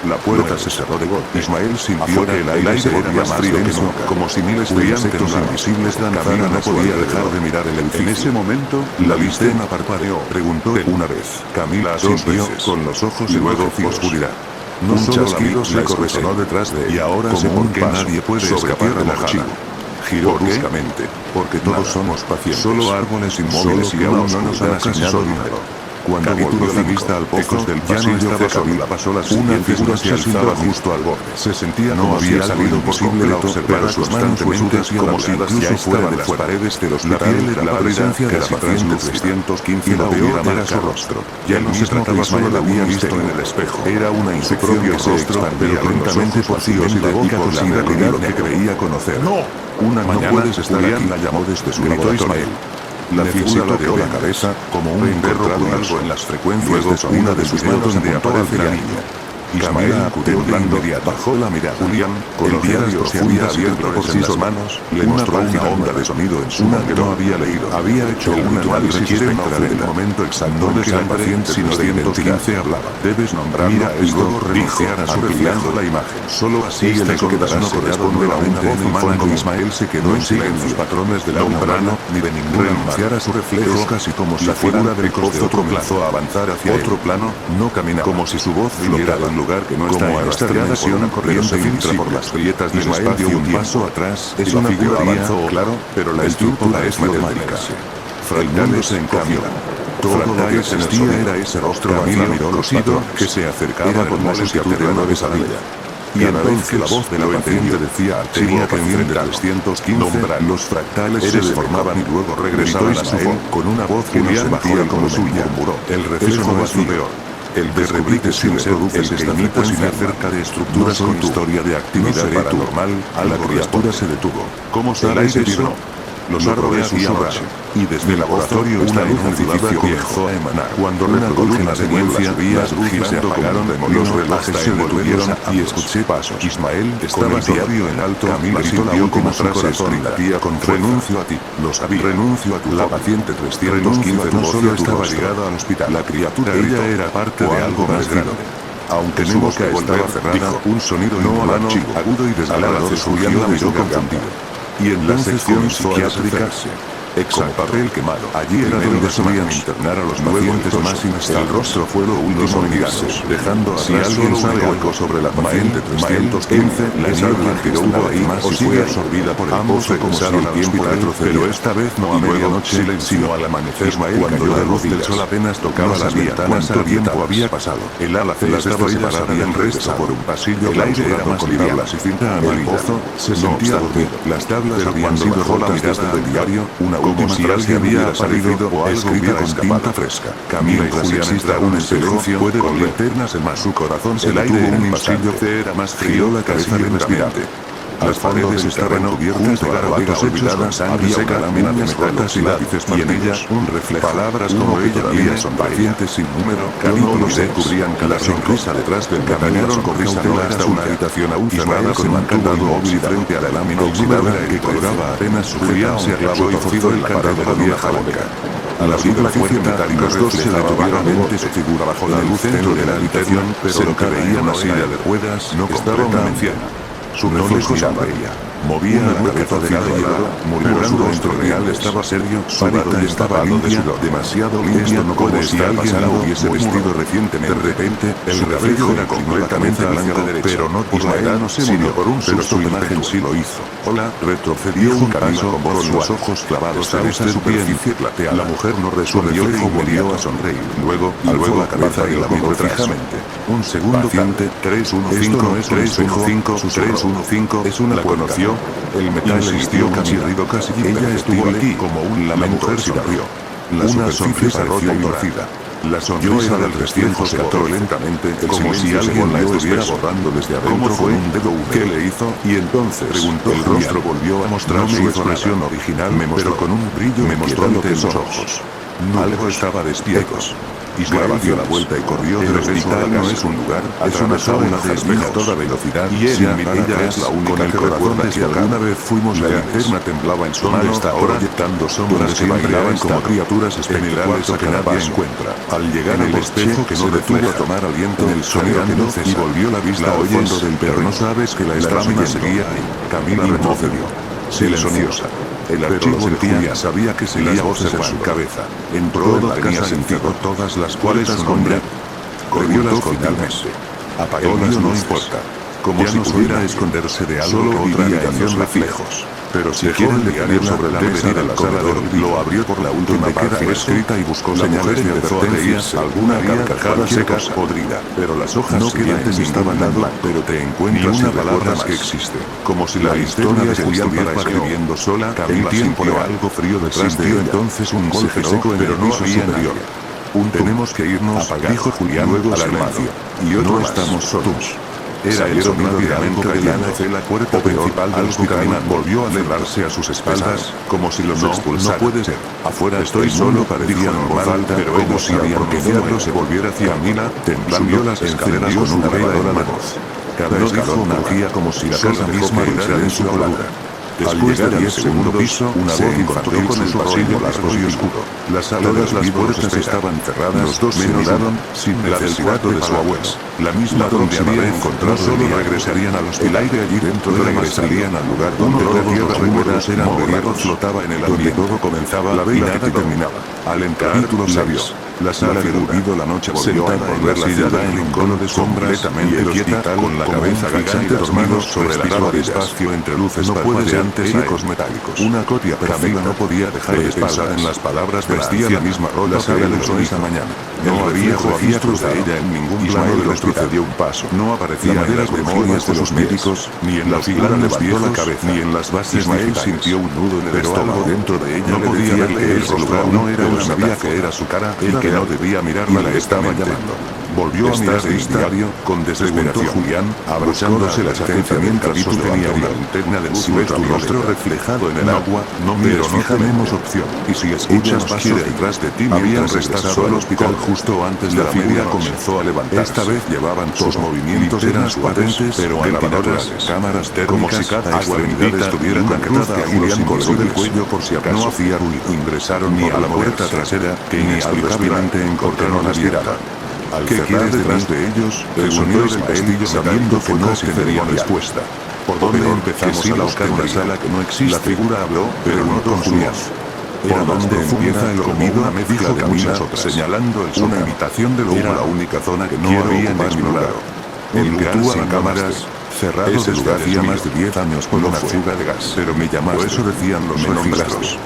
La puerta se cerró de golpe. Ismael sintió que el aire se volvía más frío que nunca, como si miles de insectos invisibles danzaran. No podía dejar de mirar el edificio. En ese momento, la linterna parpadeó. Preguntó una vez. Camila asintió con los ojos y luego oscuridad. No solo la vi, le resonó detrás de él. Y ahora sé por qué nadie puede escapar del archivo. Giró bruscamente, porque todos somos pacientes. Solo árboles inmóviles y aún no nos han asignado número. Cuando volvió la vista al pozo del ya no estaba Camila pasó las una figura se alzaba justo al borde. Se sentía no había salido posible observar constantemente como si incluso fuera de las paredes del hospital la presencia de la paciente 315 y lo peor era su rostro. Ya no se trataba solo la había visto en el espejo. Era una infección que se expandía lentamente por sí en la boca con la realidad que creía conocer. ¡No! Una mañana no puedes estar aquí, la llamó desde su laboratorio. La figura ladeó la cabeza, como un perro con algo en las frecuencias de una de sus manos donde aparece la niña. Ismael acudió de inmediato. Bajó la mirada. Julián, con el diario se había abierto por sí solo. Manos, le mostró una onda de sonido en su mano que no había leído. Había hecho un análisis espectral en el momento exacto en que la paciente sino de 215 hablaba. Debes nombrarlo y luego renunciar a su reflejo la imagen. Solo así el eco quedará sellado nuevamente en humana con Ismael se quedó en silencio. Los patrones de la humana, ni de ningún renunciar a su reflejo. Es casi como si la figura del pozo comenzó a avanzar hacia otro plano, no caminaba. Como si su voz flotara de un lugar que no está arrastrada por una corriente filtra por las grietas del espacio dio un paso atrás. Es una figura avanzó, claro, pero la estructura es matemática. Fractales se encogió. Todo lo que existía era ese rostro vacío, cosido, que se acercaba con la lentitud de una pesadilla. Y entonces la voz de la paciente decía tenía que ir de 315, los fractales se deformaban y luego regresaban a él con una voz que no se sentía como suya. Murmuró, el reflejo vacío. Peor. El descubrite sin seduces esta frecuencia acerca de estructuras con historia de actividad paranormal, a la criatura se detuvo. ¿Cómo sabes eso? Los árboles susurraron, y desde el laboratorio una luz artificial comenzó a emanar. Cuando una columna de niebla subía, las luces se apagaron, los relojes se detuvieron y escuché pasos. Ismael estaba el diario en alto, gritó la última frase escrita con renuncio a ti, lo sabía, renuncio a tu la paciente 315 no solo estaba ligada al hospital, la criatura ella era parte de algo más grande. Aunque su boca estaba cerrada, un sonido inhumano, agudo y desgarrador surgió la miró confundido. Y en la sección psiquiátrica, con papel quemado. Allí era donde solían internar a los pacientes más inestables. El rostro fue lo último en mirarse, dejando atrás si alguien sabe algo sobre la paciente 315, la niebla tiró hubo ahí más o fue absorbida por el pozo como si el tiempo retrocedió. Pero esta vez no a medianoche, sino al amanecer, cuando la luz del sol apenas tocaba las ventanas. ¿Cuánto tiempo había pasado? El ala C estaba separada del resto por un pasillo. El aire era más liviano y cinta amarilla. El pozo se sentía dormido. Las tablas habían sido rotas desde el diario, una como si alguien había aparecido o algo escrita con tinta fresca. Camila y Julián exista un silencio, puede con linternas en más su corazón se detuvo un pasillo C era más frío la cabeza lentamente. Las paredes estaban cubiertas de garabatos olvidadas, había una lámina de metal y lápices y en ellas un reflejo. Palabras como ella todavía son pacientes sin número, capítulos se cubrían cada sonrisa detrás del caminaron con cautela hasta una habitación aún cerrada con un candado móvil frente a la lámina oxidada que colgaba apenas sufría se aclavó y forzó el candado de la vieja boca. Al abrir la puerta, los dos se detuvieron ante su figura bajo la luz centro de la habitación, pero que veía una silla de ruedas, no estaba anciana. Su reflejo sonreía. Movía la cabeza de lado a lado, murmurando su real estaba serio, su bata estaba limpia, demasiado limpia, no como si alguien la hubiese vestido recientemente. De repente, el reflejo era completamente blanco, pero no por la edad, sino por un susto. Su imagen sí lo hizo. Hola, retrocedió un paso con los ojos clavados en esta superficie plateada. La mujer no resolvió y volvió a sonreír. Luego, alzó la cabeza y la miró fijamente. Un segundo, paciente, 315, 315, es una conoció. El metal existió chirrido casi ella estuvo aquí como un la mujer se abrió. Una sonrisa rota y torcida. La sonrisa del restienzo se atoró lentamente, como si alguien la estuviera borrando desde adentro. ¿Cómo fue? Un dedo húmedo. ¿Qué le hizo? Y entonces, preguntó el rostro volvió a mostrar su expresión original, pero con un brillo inquietante en los ojos. Algo estaba despierto. Ismael dio la vuelta y corrió de regreso a la casa. No es un lugar, es una sala de espejos a toda velocidad. Y ella es la única que recuerda que alguna vez fuimos la linterna temblaba en su mano, está ahora proyectando sombras que bailaban como criaturas espectrales que nadie encuentra. Al llegar al espejo que se detuvo a tomar aliento en el sonido que no cesa y volvió la vista al fondo del pero no sabes que la lámina seguía ahí. Camila retrocedió. Silenciosa. El archivo de Julia sabía que seguía voces en su cabeza. Entró en la casa sentido todas las cuales su nombre. Corrió finalmente. Apagólas no importa. Como si pudiera esconderse de algo que otra habitación reflejos. Pero si quieren leer sobre la mesa de la sala de lo abrió por la última página escrita y buscó señales de advertencias, alguna carcajada seca podrida. Pero las hojas no quedantes estaban dando, pero te encuentras ni una palabra más que existe. Como si la historia de Julián estuviera escribiendo sola, el tiempo algo frío detrás de ella. Entonces un golpe seco en el piso superior. Tenemos que irnos, dijo Julián luego al armario. Y otro estamos solos. Era el sonido de algo cayendo. La puerta principal del hospital volvió a cerrarse a sus espaldas, como si los expulsara. No puede ser. Afuera estoy solo, parecía en voz alta, pero ellos sabían que Diablo se volviera hacia Mina, temblando las escaleras con una veladora voz. Cada escalón rugía como si la casa misma entrara en su cordura. Después del segundo piso, una voz encontró con el pasillo largo y oscuro. Las salas, las puertas estaban cerradas, los dos se miraron, sin necesidad de su abuelo. La misma donde habían encontrado, solo regresarían al hospital y allí dentro regresarían al lugar donde todos los recuerdos eran borrados, flotaba en el ambiente. Todo comenzaba, la vela que terminaba. Al entrar, los labios. La sala de olvido la noche volvió a envolver la ciudad en un cono de sombras, completamente quieta, con la cabeza agachante dormido sobre la sala de espacio entre luces parpadeantes y ecos metálicos. Una copia perfecta no podía dejar de pensar en las palabras de vestía la misma ropa que él usó esa mañana. No había registros de ella en ningún plano del hospital. Dio un paso. No aparecía en las memorias de los médicos, ni en la figura de los viejos, ni en las bases. Ismael sintió un nudo en el estómago dentro de ella. No podía ver que ese lugar no era una, sabía que era su cara, y que no debía mirarla, la estaba llamando. Volvió a mirar el diario, con desesperación. Julián, abrozándose la chaqueta mientras sostenía una linterna de luz, tu rostro reflejado en el agua, no mires, no tenemos opción. Y si escuchas pasos detrás de ti, habían regresado al hospital justo antes de la media comenzó a levantarse. Esta vez llevaban sus movimientos eran suaves, pero ventiladores, cámaras térmicas, como si cada extremidad estuviera conectada a Julián colgó del cuello por si acaso. No hacía ruido. Ingresaron ni a la puerta trasera, que inexplicablemente encontraron aspirada. Al cerrar detrás de ellos, el sonido del pestillo sabiendo que no obtendría respuesta. ¿Por dónde empezamos a buscar una sala que no existe? La figura habló, pero no con su voz. ¿Por dónde empieza el comido? Una mezcla de muchas otras, señalando el una habitación de era la única zona que no habían explorado. El lugar sin cámaras, cerrado desde hacía más de 10 años por una fuga de gas. Pero me llamaste, eso decían los registros.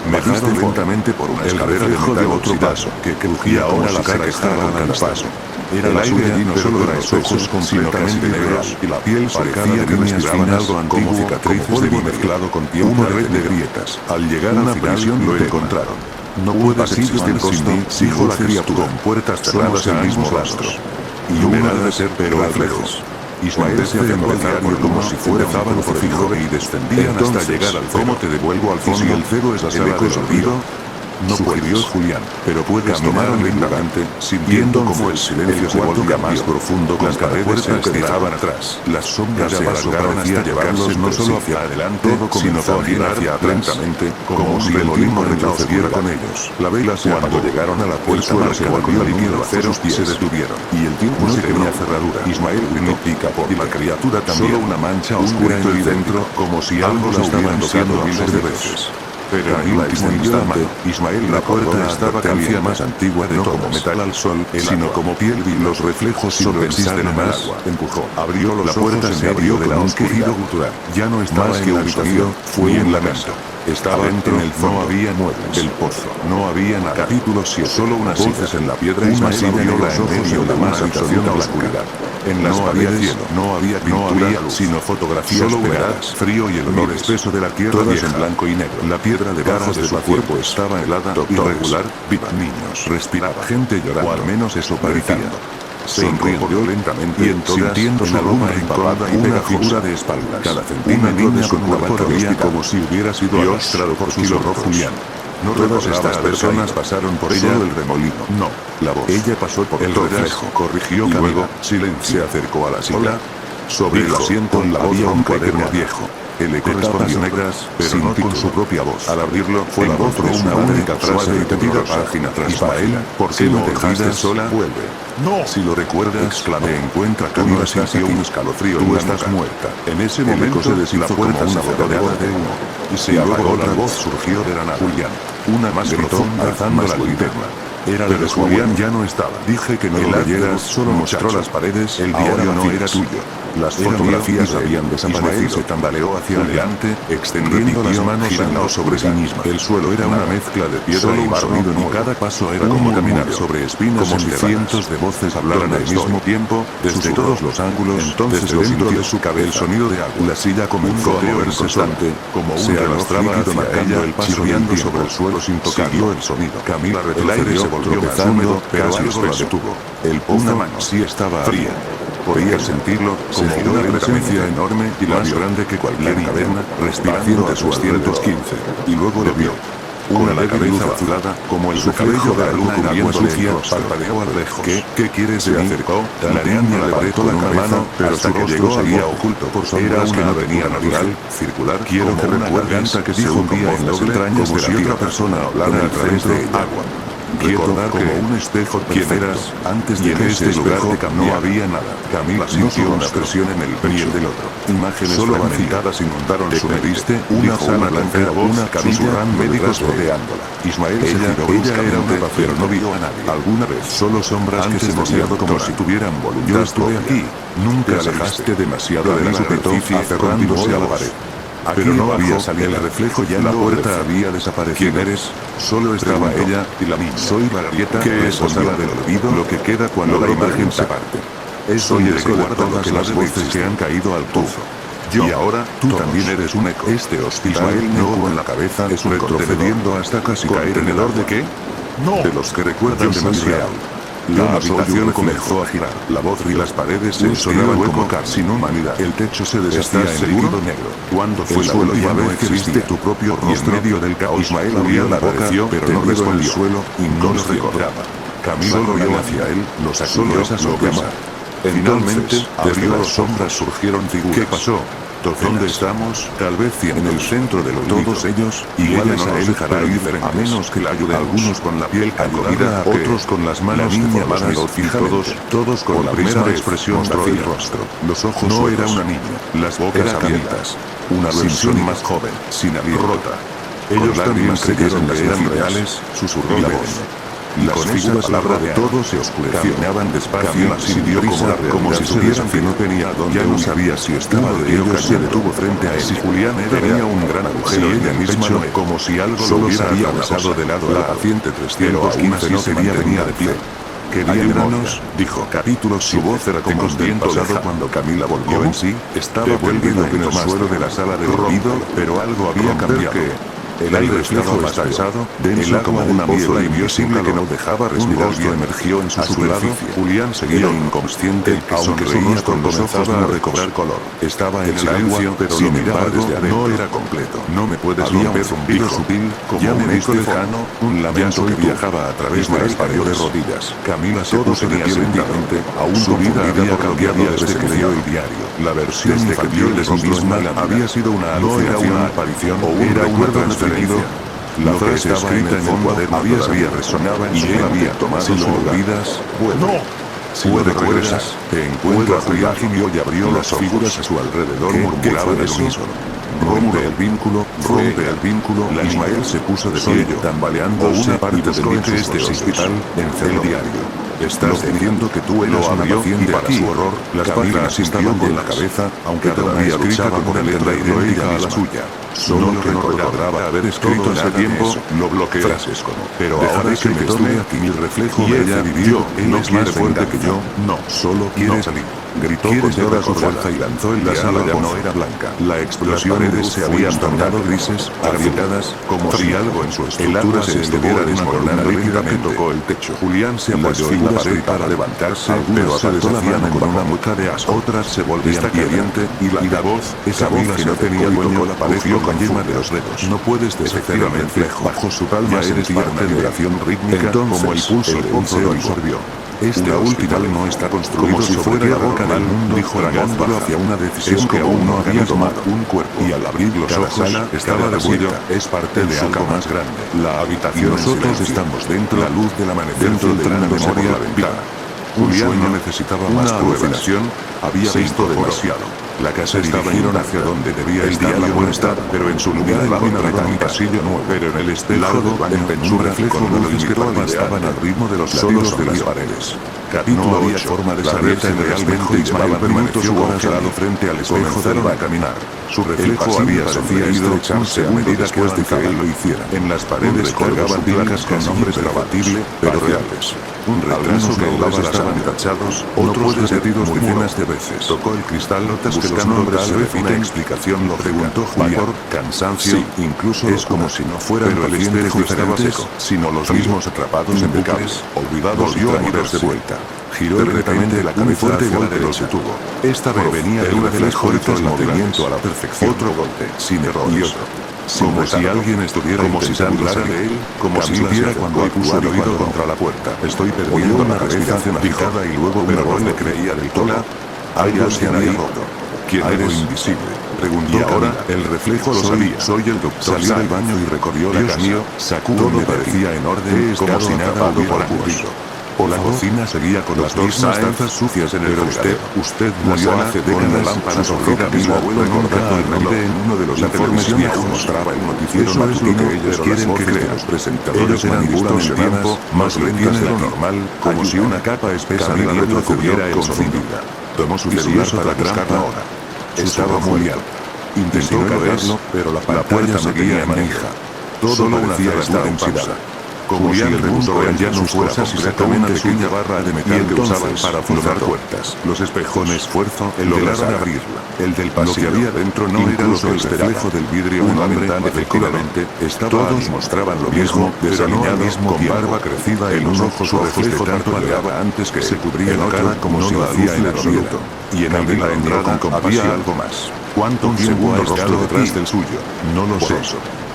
Bajaron lentamente por una escalera de metal otro paso, que crujía ahora la cara estaba a cada paso. Era el aire allí no solo era los ojos completamente negros, y la piel parecía que respiraban algo antiguo, cicatrices de mezclado con piel, una red de grietas. Al llegar a la prisión lo encontraron. No puedes existir sin mí, dijo la criatura, con puertas cerradas el mismo rastro. Y una de ser, pero reflejos. Ismael se empezaba como si fuera un por fijo y descendían hasta llegar al cómo te devuelvo al fondo. Si el cero es la sala del olvido, no sugirió Julián, pero puedes tomar lentamente, sintiendo como el silencio se volvía más profundo con cada puerta que dejaban atrás. Las sombras se alargaron hasta llevarlos no solo hacia adelante, sino también hacia atrás, lentamente, como si el tiempo retrocediera con ellos. La vela se cuando llegaron a la puerta marcada con la línea de acero se detuvieron, y el tiempo no tenía cerradura. Ismael no pica por y la criatura también. Solo una mancha oscura en el dentro, como si algo lo estaban tocando miles de veces. Pero en el último instante, Ismael la puerta estaba caliente, más antigua de no como metal al sol, sino como piel y los reflejos sin pensar en el agua. Empujó, abrió los ojos, la puerta se abrió con un quejido gutural. Ya no estaba en la habitación, fue en la mesa. Estaba dentro, no había muebles. El pozo, no había nada. Capítulo 7. Solo unas voces en la piedra. Ismael abrió los ojos en la más absoluta oscuridad. En las paredes no había pintura, sino fotografías pegadas. Frío y el olor espeso de la tierra vieja, en blanco y negro. La piedra debajo de su cuerpo estaba helada, irregular, viva. Niños, respiraba. Gente llorando, o al menos eso parecía. Se incorporó lentamente, y entonces, sintiendo una ropa empapada y una figura de espaldas. Cada centímetro de su cuerpo ardía como si hubiera sido arrastrado por sus ojos. Julián. No todas estas personas pasaron por ella. Solo el remolino. No. La voz. Ella pasó por el reflejo. Corrigió y luego, silencio. Se acercó a la silla. Sobre el asiento en la voz ronca y viejo. El eco respondió negras, pero no con su propia voz. Al abrirlo, fue la voz de una única frase repetida página tras página. ¿Por qué no te dejaste sola? Vuelve. No. Si lo recuerdas, exclamé, encuentra Camila sintió un escalofrío. Tú estás muerta. En ese momento se deshizo como una rodeada de humo. Y se luego otra voz surgió de la nada. Julián. Una más gritó, alzando la linterna. Era la de Julián, ya no estaba. Dije que no lo leyeras, solo mostró las paredes, el diario no era tuyo. Las fotografías habían desaparecido. Se tambaleó hacia adelante, extendiendo las manos girando sobre sí misma. El suelo era una mezcla de piedra y barro, y cada paso era como caminar sobre espinas, como si cientos de voces hablaran al mismo tiempo, desde todos los ángulos. Entonces dentro de su cabeza, el sonido de agua. La silla comenzó a moverse constante, como un arrastraba hacia ella, el paso guiando sobre el suelo sin tocarlo el sonido. Camila retrocedió, se volvió más húmedo, pero algo la detuvo. El pozo sí estaba fría. Podía sentirlo, como una presencia enorme y más grande que cualquier caverna, respirando a su 215. Y luego lo vio. Una la cabeza azulada, como el cabello de la luna cubriéndole el rostro. Parpadeó a lo lejos. ¿Qué quieres de mí? La niña le apretó la mano, pero hasta que llegó seguía oculto por sombras que no tenía natural, circular, quiero que recuerdes que se hundía en las entrañas como si otra persona hablara al frente de agua. Recordar como un espejo quién eras, antes de que este lugar te cambiara. No había nada. Camila sintió una presión en el pecho del otro. Imágenes fragmentadas inundaron su mente. Una sala blanca, una camilla, médicos rodeándola. Ismael se giró bruscamente, era una pero no vio a nadie. Alguna vez solo sombras que se movían como si tuvieran voluntad. Yo estuve aquí. Nunca alejaste demasiado de la superficie, aferrándose a la pared. Pero no había salido. El reflejo ya en la puerta había desaparecido. ¿Quién eres? Solo estaba ella y la niña. Soy la grieta que es sala del olvido, lo que queda cuando la imagen se parte. Soy el eco de todas las voces que han caído al pozo. Y ahora, tú también eres un eco. Este hospital no con la cabeza es un retrocediendo hasta casi caer en el orden que no. De los que recuerdan demasiado. La habitación comenzó a girar, la voz y las paredes se sonaban como sin humanidad. El techo se deshacía en líquido negro. ¿Cuándo fue la última vez que viste tu propio rostro? En medio del caos, Ismael abrió la boca, pero no respondió. El suelo y no lo recordaba. Camila corrió hacia él, lo sacudió, lo besó. Finalmente, desde las sombras surgieron figuras. ¿Qué pasó? ¿Dónde estamos? Tal vez en el centro de todos ellos, iguales a él dejará ir a menos que la ayuden. Algunos con la piel comida, otros con las manos deformadas, todos con la primera expresión del rostro. Los ojos no era una niña, las bocas abiertas. Una versión más joven, sin abrir rota. Ellos también creyeron que eran reales, susurró la voz. Las figuras palabra de todo se oscureció. Caminaban despacio, sin prisa, como si supieran que no tenía dónde. Ya no sabía si estaba de ellos se detuvo frente a él. Si Julián tenía un gran agujero en el pecho, como si algo lo hubiera atravesado de lado a lado. La paciente 315 no quería venir de pie. Quería ayudarnos, dijo. Su voz era como del pasado cuando Camila volvió en sí. Estaba volviendo en el suelo de la sala de olvido, pero algo había cambiado. El aire estaba más pesado, denso como una niebla invisible que no dejaba respirar. Emergió en su superficie. Julián seguía inconsciente, aunque su rostro comenzaba a recobrar color. Estaba en el agua, pero lo miraba desde adentro. No era completo. No me puedes romper, zumbido sutil, como un eco lejano, un lamento que viajaba a través de las paredes de rodillas. Camila se puso lentamente, aún su vida había cambiado desde que leyó el diario. La versión de que vio de sí misma había sido una alucinación, una aparición o era una transferencia. La frase escrita en el cuaderno todavía resonaba y él había tomado sus vidas. Bueno, si lo recuerdas, te encuentro a Julián y abrió las figuras a su alrededor, murmuraba de unísono. Rompe el vínculo, Ismael se puso de pie, tambaleándose una parte de este hospital, en el diario. Estás diciendo que tú eres una paciente para su horror, las páginas estaban con la cabeza, aunque todavía luchaba por la letra idéntica a la suya. Solo que no recordaba haber escrito ese tiempo, lo bloqueé. Frases como, pero ahora que me tome aquí mi reflejo de ella vivió, él es más fuerte que yo, no, solo quiere salir. Gritó con toda su fuerza y lanzó el sala ya no era blanca. La explosión se habían tornado grises, agrietadas, como si algo en su estructura se estuviera desmoronando rápidamente. Tocó el techo. Julián se apoyó en la pared para levantarse, pero se deshacían con una mueca de asco. Otras se volvían caliente, y la voz, esa voz que no tenía dueño, la pared con yema de los dedos. No puedes efectivamente, bajo su palma eres parte de oración rítmica, como el pulso de un cero absorbió. Esta última no está construido como si fuera la boca del mundo, dijo tragándolo hacia una decisión que aún no había tomado. Un cuerpo, y al abrir los ojos, estaba revuelta, es parte de algo más grande. La habitación. Nosotros estamos dentro, la luz del amanecer, dentro de una memoria ventana. Julián no necesitaba más revelación, había visto demasiado. La casa estaba yendo hacia donde debía estar la buena, pero en su lugar la otra era un pasillo nuevo. Pero en el espejo del baño, un reflejo con luces que estaban al ritmo de los latidos de las paredes. No había forma de saber si realmente llevaba minutos u horas parado frente al espejo de caminar. Su reflejo había ido echarse a medida que él lo hiciera. En las paredes colgaban placas con nombres debatible, pero reales. Un retraso que algunos estaban tachados, otros repetidos decenas de veces. Tocó el cristal, notas que los nombres tal vez una explicación lo preguntó Julián. Cansancio, incluso es como si no fuera el espejo estaba seco, sino los mismos atrapados en bucles, olvidados y traídos de vuelta. Giró de repente la cabeza fuerte golpe lo detuvo. Esta vez venía de un reflejo hizo el movimiento a la perfección. Otro golpe, sin errores. Y otro. Como si alguien estuviera intentando salir de él, como si supiera cuando puso el oído contra la puerta. Estoy perdiendo la respiración picada y luego pero no le creía del todo. Hay alguien ahí roto. ¿Quién eres? Invisible. Preguntó. Y ahora, el reflejo lo sabía. Soy el doctor. Salió del baño y recorrió la casa. Todo parecía en orden, como si nada hubiera ocurrido. La cocina seguía con las mismas tazas sucias en el fregadero. Usted murió hace décadas. Lámpara sorrida mismo abuelo recordaba el nombre en uno de los informes viejos. Mostraba el noticiero. Eso es lo que ellos quieren que crean. Los presentadores manipulan el tiempo, más lentas de lo normal, como si una capa espesa de hielo cubriera el confundida. Tomó su celular para buscar la hora. Estaba muy alto. Intentó cargarlo, pero la pantalla seguía manija. Todo parecía estar en pausa. Como si el mundo ya no fuera cosas y sacó una pequeña barra de metal que usaban para forzar puertas. Los espejones esfuerzo lograron abrirla. El del pasillo. Lo que había dentro no era lo que el reflejo del vidrio. Un hombre efectivamente estaba. Todos mostraban lo mismo, desaliñado, con barba crecida en un ojo. Su reflejo tanto peleaba antes que se cubría la cara como si lo hacía en absoluto. Y en la entrada había algo más. ¿Cuánto tiempo ha estado detrás del suyo? No lo sé.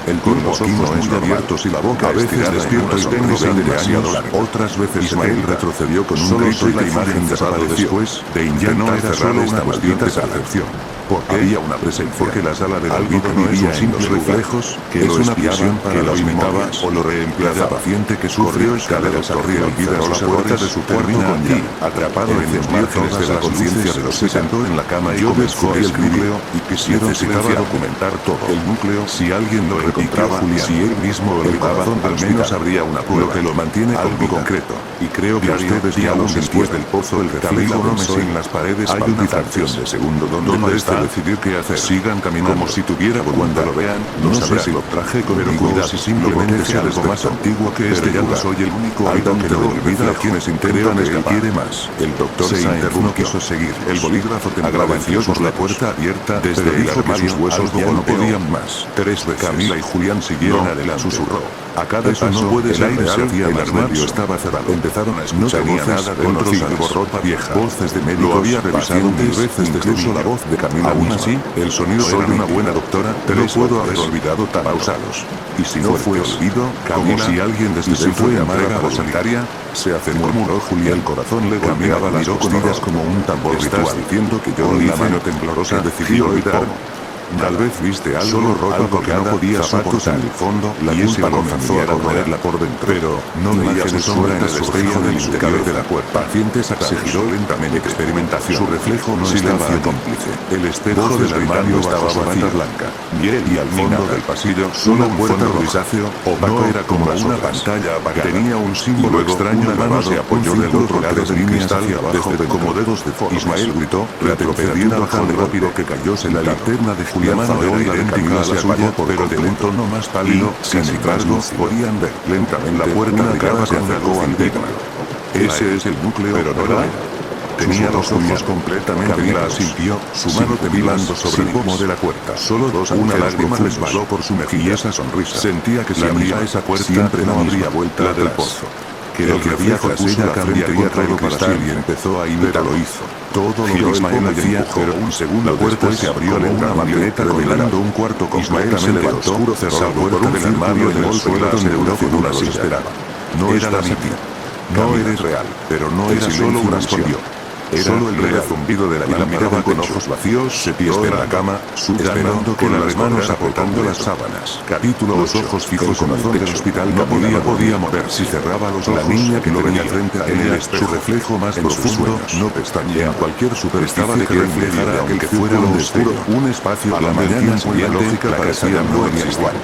El tiempo aquí no es muy abiertos y la boca a veces despierto y tengo 20 años, otras veces Ismael retrocedió con un grito y la imagen desapareció. De ya no era solo una maldita percepción. Porque había una presencia. Porque la sala del olvido no vivía en los reflejos, que es una visión que lo imitaba o lo reemplazaba. Paciente que sufrió escaleras al río olvidó la puerta de su cuarto con allí, atrapado en los márgenes de la conciencia de los se sentó en la cama y yo descubrí el núcleo y quisiera necesitaba documentar todo. El núcleo, si alguien lo encontraba, si él mismo lo olvidaba, al menos habría una prueba que lo mantiene algo concreto. Y creo que ustedes ya aún después del pozo el reflejo no me en las paredes. Hay una fracción de segundo donde está decidir qué hacer. Sigan caminando como si tuviera cuando lo vean. No sé si lo traje conmigo o si simplemente sea algo más antiguo que este lugar. Soy el único habitante del olvido a quienes intentan escapar. Quiere más. El doctor se no quiso seguir. El bolígrafo agradeció por la puerta abierta desde el armario. Sus huesos ya no podían más. 3 veces. Camila y Julián siguieron adelante. Susurró. A cada paso no puede ser el hacía el armario estaba cerrado. Empezaron a escuchar nada de conocidos, ropa vieja, voces de médicos. Lo había revisado 10 veces, incluso la voz de Camila. Aún así, el sonido era una buena doctora, pero puedo haber olvidado tan pausados. Y si no fue olvido, como si alguien desde se fue a entrega voluntaria, se acercó, murmuró Julián. El corazón le golpeaba las costillas como un tambor ritual. ¿Estás diciendo que yo la mano temblorosa decidió olvidarme? Tal vez viste algo, solo ropa que no podía soportar. En el fondo, la culpa comenzó a corroerla por dentro. Pero no veía su sombra en el espejo del interior de la puerta. Paciente se giró lentamente. Experimentación. Su reflejo no estaba cómplice. El espejo del armario estaba vacío. Blanca. Y al fondo del pasillo, solo un puerta grisáceo, opaco, era como una pantalla apagada. Tenía un símbolo extraño. La mano se apoyó del otro lado del cristal hacia abajo, como dedos de forma. Ismael gritó, retrocediendo tan rápido que cayó en la linterna de Julián era idéntica a la suya, pero de un tono más pálido, sin embargo, podían ver lentamente la puerta de cara se acercó al vidrio. Ese es el núcleo, pero no lo era. Tenía los ojos completamente negros. Sintió su mano temblando sobre el pomo de la puerta. Solo una lágrima resbaló por su mejilla. Esa sonrisa. Sentía que si abría esa puerta siempre no habría vuelta la del pozo. Que el que había tras ella cambiaría todo para sí y empezó a imitar. Lo hizo. Todo lo que Ismael hacía, pero un segundo la puerta se abrió como una marioneta revelando un cuarto completamente oscuro cerrado por un armario de golpe donde una figura se esperaba. No era la sitio. No eres real, pero no era solo una respondió. Era solo el leve zumbido de la mirada con ojos vacíos, se pies en la cama, sudando con las manos apretando las sábanas. Capítulo. Los ojos fijos el corazón del hospital no podía mover. Si cerraba los ojos, la niña que lo venía frente a ella, su reflejo más profundo, no pestañea. En cualquier superficie que reflejara aquel que fuera lo oscuro, un espacio a la mañana siguiente parecía no igual.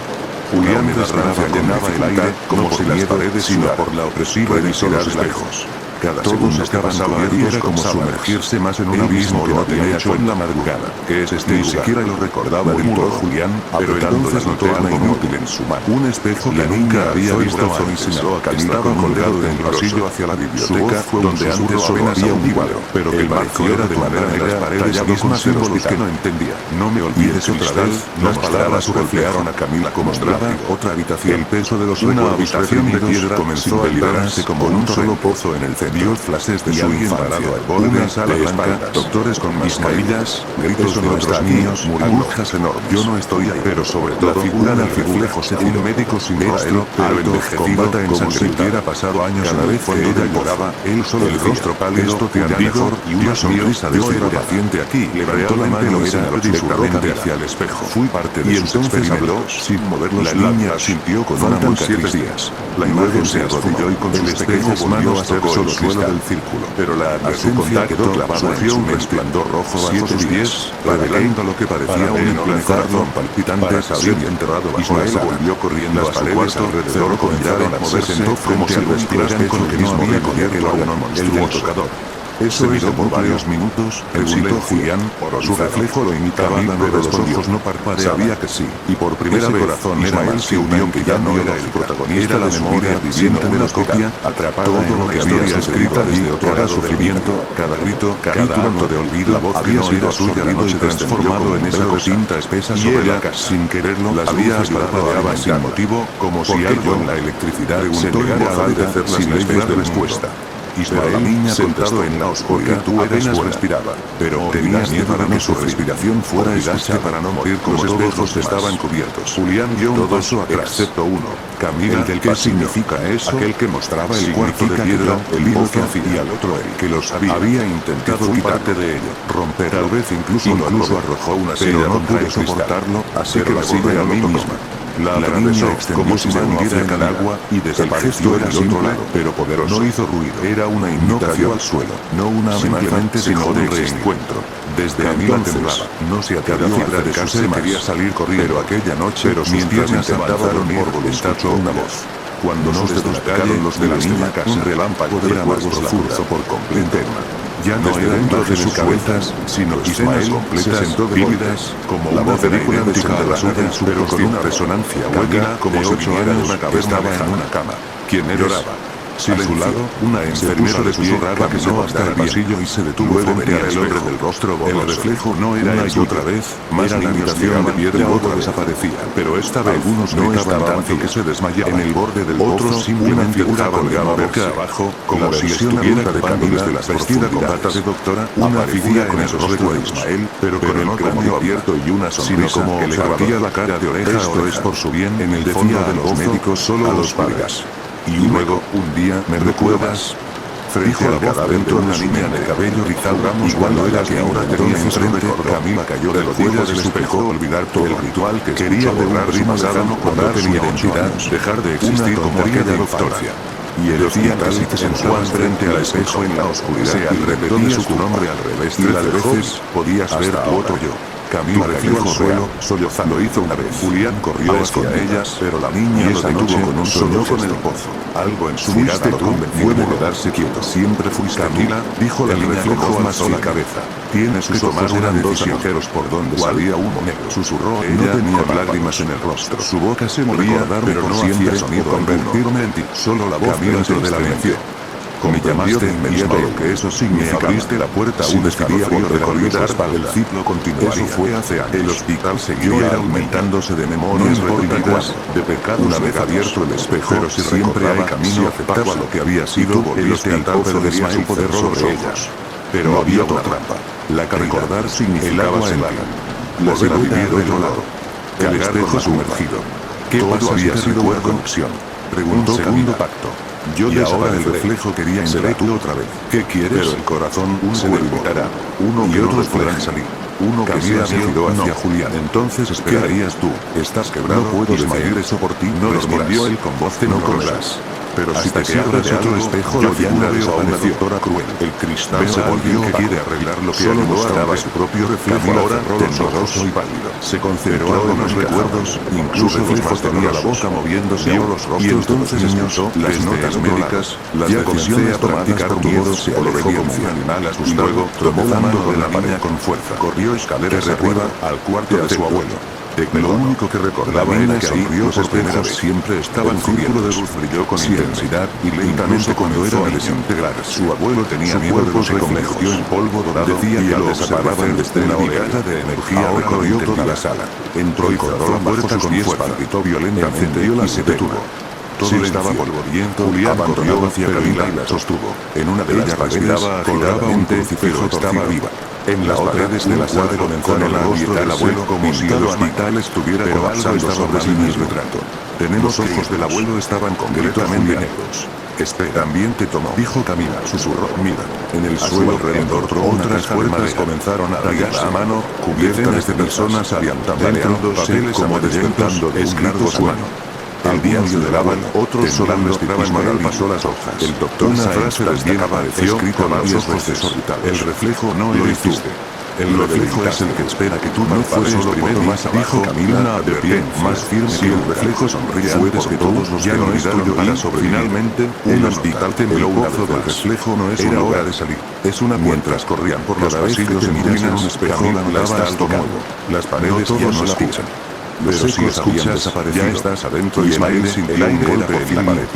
Julián de Desgracia llenaba el aire, como si las paredes sino por la opresiva revisó los espejos. Cada segundo que pasaba era como sumergirse más en un abismo que no tenía hecho en la madrugada. ¿Qué es este? Ni siquiera lo recordaba del todo Julián, pero entonces notó algo inútil en su mano. Un espejo que nunca había visto y señaló a Camila colgado del pasillo hacia la biblioteca, donde antes solo había un libro, pero que el marco era de madera negra, tallado con símbolos que no entendía. No me olvides otra vez, las palabras golpearon a Camila como mostraba otra habitación. El peso de los una habitación de piedra comenzó a liberarse como un solo pozo en el centro. vio flashes de su infancia, una sala blanca, doctores con mascarillas, gritos de otros niños, burbujas enormes. Yo no estoy ahí, pero sobre todo la figura del reflejo un médico sin rostro, pero envejecido, como si hubiera pasado años. Cada vez que ella lloraba, él solo el rostro pálido, esto te hará mejor, y una sonrisa de otra paciente aquí. Levantó la mano directamente hacia el espejo. Fui parte de sus experimentos, sin mover los labios. La niña sintió con una mueca 7 días. La imagen se arrodilló y con sus pequeñas manos a ser solo el suelo del círculo. Pero la advertencia quedó clavada surgió un resplandor rojo bajo sus pies, revelando lo que parecía un corazón palpitante se había enterrado bajo la sala. Volvió corriendo a su cuarto alrededor comenzaron a moverse como si respiraran con el mismo ritmo que aquel órgano monstruoso. Eso hizo por varios minutos, recitó Julián, su reflejo lo imitaba, pero los ojos no parpadeaban. Sabía que sí, y por primera vez Ismael se unió que ya no era el protagonista, era la memoria viviente de la copia, atrapado en lo que había escrita desde otro lado. Sufrimiento, cada grito, cada acto de olvido, la voz había sido suya la noche transformado en esa cinta espesa sobre la casa. Sin quererlo, las había parpadeaban sin motivo, como si algo en la electricidad se negara a obedecer sin esperar respuesta. Ismael, la niña sentado en la oscuridad, apenas respiraba, pero tenía miedo de que su respiración fuera escuchada para no morir como los espejos estaban cubiertos. Julián vio un paso atrás, excepto uno. Camila, el del ¿qué significa eso? Aquel que mostraba el cuarto de piedra, el pozo y al otro el que lo sabía. Había intentado quitarte de ello, romper, tal vez incluso arrojó una silla, no pude soportarlo, así que la silla a mí misma. La niña extendió su mano hacia el agua y desapareció en el otro lado, pero poderoso. No hizo ruido. Era una imitación al suelo, no una amenaza, sino un reencuentro. Desde entonces, no se atrevió a acercarse más. Quería salir corriendo, pero aquella noche, mientras avanzaron por voluntad, escuchó una voz. Cuando nos despertaron los de la niña, un relámpago de agua cruzó por completo. Ya no era dentro de sus cabezas, sino Ismael se sentó vívidas, como una película idéntica a la suya, pero con una resonancia hueca, como si viniera de una caverna en una cama. ¿Quién lloraba? A su lado, una enfermera de susurraba que no hasta el pasillo y se detuvo frente al hombre del rostro borroso. El reflejo no era una y otra vez, más la imitación de piedra otra desaparecía, pero esta vez algunos no estaban tanto que se desmayaban. En el borde del pozo simplemente dejaban la boca abajo, como si estuviera de Camila, vestida con bata de doctora, una figura en el rostro de Ismael, pero con el cráneo abierto y una sonrisa que le partía la cara de oreja a oreja. Esto es por su bien, en el fondo de los médicos solo a los padres. Y luego, un día, ¿me recuerdas? Frente al cadáver de una niña de cabello rizado, igual no era que ahora tenía enfrente, Camila cayó de rodillas del espejo, olvidar todo el ritual que quería borrar su pasado, borrar su identidad, dejar de existir como aquella doctora. Y el decía casi que sensual frente al espejo en la oscuridad y repetía su nombre al revés 13 veces, podías ver tu otro yo. Camila cayó al suelo, sollozando. Lo hizo una vez. Julián corrió hacia ella, pero la niña lo detuvo con un solo con el pozo. Algo en su mirada lo convenció de quedarse quieto. Siempre fuiste Camila, dijo la niña con voz más la cabeza. Tienes que tomar una decisión. Por donde salía humo negro. Susurró ella, no tenía lágrimas en el rostro. Su boca se movía, pero no hacía sonido. Convertirme en ti. Solo la voz dentro de la mente. Me llamaste inmediato lo que eso significa. Me abriste la puerta a un escalofrío de la espalda. El ciclo continuaría. Eso fue hace años. El hospital seguía aumentándose de memorias reprimidas, de pecado. Una vez abierto el espejo, pero si siempre hay camino, aceptaba lo que había sido, el hospital perdería su poder sobre ellos. Pero había otra trampa. La que recordar significaba el agua. Volver a vivir del dolor. El espejo sumergido. ¿Qué pasaría si tuviera conexión? Preguntó Segundo pacto. Yo y ahora el reflejo quería entrar tú otra vez. ¿Qué quieres? Pero el corazón se debilitará. Uno y otros podrán salir. Uno que se ha dirigido hacia Julián. Entonces esperarías tú. Estás quebrado. No puedo desmayar eso por ti. No respondió él con voz temblorosa. Pero si te cierras otro espejo, la figura desapareció. Cruel. El cristal se volvió que quiere arreglar lo que solo mostraba su propio reflejo. Ahora tembloroso y pálido. Se concentró en los recuerdos. Incluso reflejo tenía la boca moviéndose los rostros. Y entonces escuchó las notas médicas. Las decisiones tomadas por miedo se alejó como un animal asustado. Luego tomó la mano de la niña con fuerza. Corrió escaleras arriba al cuarto de su abuelo. Lo único que recordaba era que ahí los espejos siempre estaban cubiertos. El círculo de luz brilló con intensidad y lentamente cuando era a desintegrarse. Su abuelo tenía miedo de los reflejos. En polvo dorado decía que al desaparecer desde una oleada de energía recorrió toda la sala. Entró y cerró la puerta con fuerza, gritó violentamente y se detuvo. todo estaba polvoriento. Julián corrió hacia Camila y la sostuvo. En una de ellas respiraba colgaba un crucifijo, estaba viva. En las paredes de la sala comenzaron a gritar el abuelo como si el hospital estuviera colapsando sobre sí mismo. Los ojos del abuelo estaban completamente negros. También te tomó, dijo Camila, susurró. Mira, en el suelo alrededor otras puertas comenzaron a rayar a mano, decenas de personas habían tambaleándose como despertando de un largo sueño. El diario del abuelo, otros solo respiraban. Ismael pasó las hojas. El doctor una frase también apareció escrito a los veces orbitales. El reflejo no lo hiciste. El reflejo es el que espera que tú no fue solo primero más abajo, dijo Camila, una advertencia más firme. Si el reflejo sonríe antes que todos los que no olvidaron para sobrevivir. Finalmente, un hospital tembló. Un brazo del reflejo no es una hora de salir. Es una mientras corrían por los pasillos en un espejo, la está alto modo. Las paredes ya no la pisan. Pero si escuchas, ya estás adentro. Ismael sintió un golpe en la pared.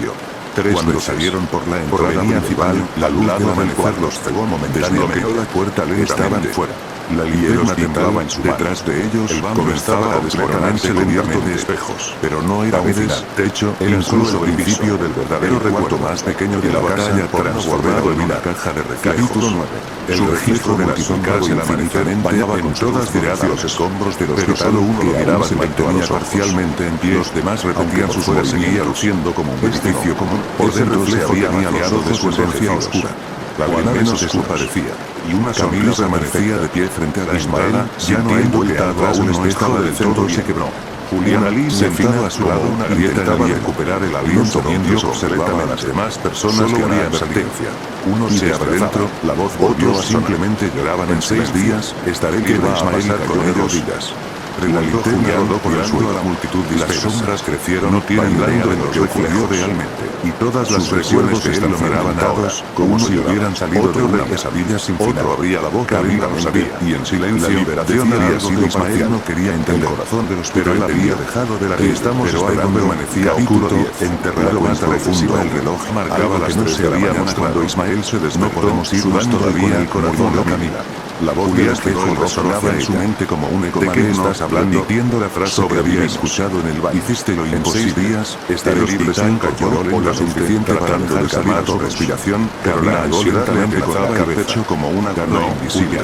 Cuando salieron por la entrada principal, la luz del amanecer los cegó momentáneamente. La puerta le estaban fuera. La linterna temblaba en su mano. Detrás de ellos, comenzaba a desmoronarse cubierto de espejos. Pero no era paredes, techo, era incluso el principio del verdadero recuerdo más pequeño de la batalla transformado en una caja de reflejos. Capítulo 9. El reflejo de las sombras infinitamente en todas direcciones. Los escombros del hospital uno lo miraba, se mantenía parcialmente en pie. Los demás repetían sus movimientos. Seguía luciendo como un edificio común. Por dentro se había aliado de su esencia oscura. La luz menos desaparecía, y una Camila permanecía de pie frente a la Ismael, ya no en vuelta atrás, un espejo del centro se quebró. Julián Ali sentado a su lado una grieta intentaba recuperar el aliento donde observaba a las demás personas que habían advertencia. Uno se dentro, la voz otros simplemente lloraban. En 6 días, estaré que va a pasar con ellos. La linterna rodó por el suelo a la multitud y las sombras crecieron, no tienen idea de lo que ocurrió realmente. Y todas las presiones que él lo miraban dados, como si hubieran salido de una pesadilla sin final. Otro abría la boca lentamente, y en silencio, la liberación había sido Ismael no quería entender el corazón de los, pero él había dejado de la que estamos esperando permanecía oculto, enterrado más profundo. El reloj marcaba las 3 de la mañana cuando Ismael se despertó. No podemos ir más todavía, el corazón de Camila. La voz del espejo resonaba en su mente como un eco. ¿De qué estás hablando? Repitiendo la frase que había escuchado en el baño. Hiciste lo imposible. En 6 días, estaré libre sin control o lo suficiente para dejar calmar tu respiración, pero la ansiedad le amenazaba el pecho como una garra invisible.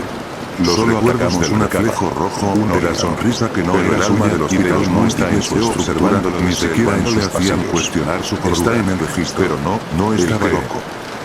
Los recuerdos del reflejo rojo, de la sonrisa que no era suma de los videos no está en su estructura, ni siquiera en le hacían cuestionar su cordura. Está en el registro, pero no estaba loco.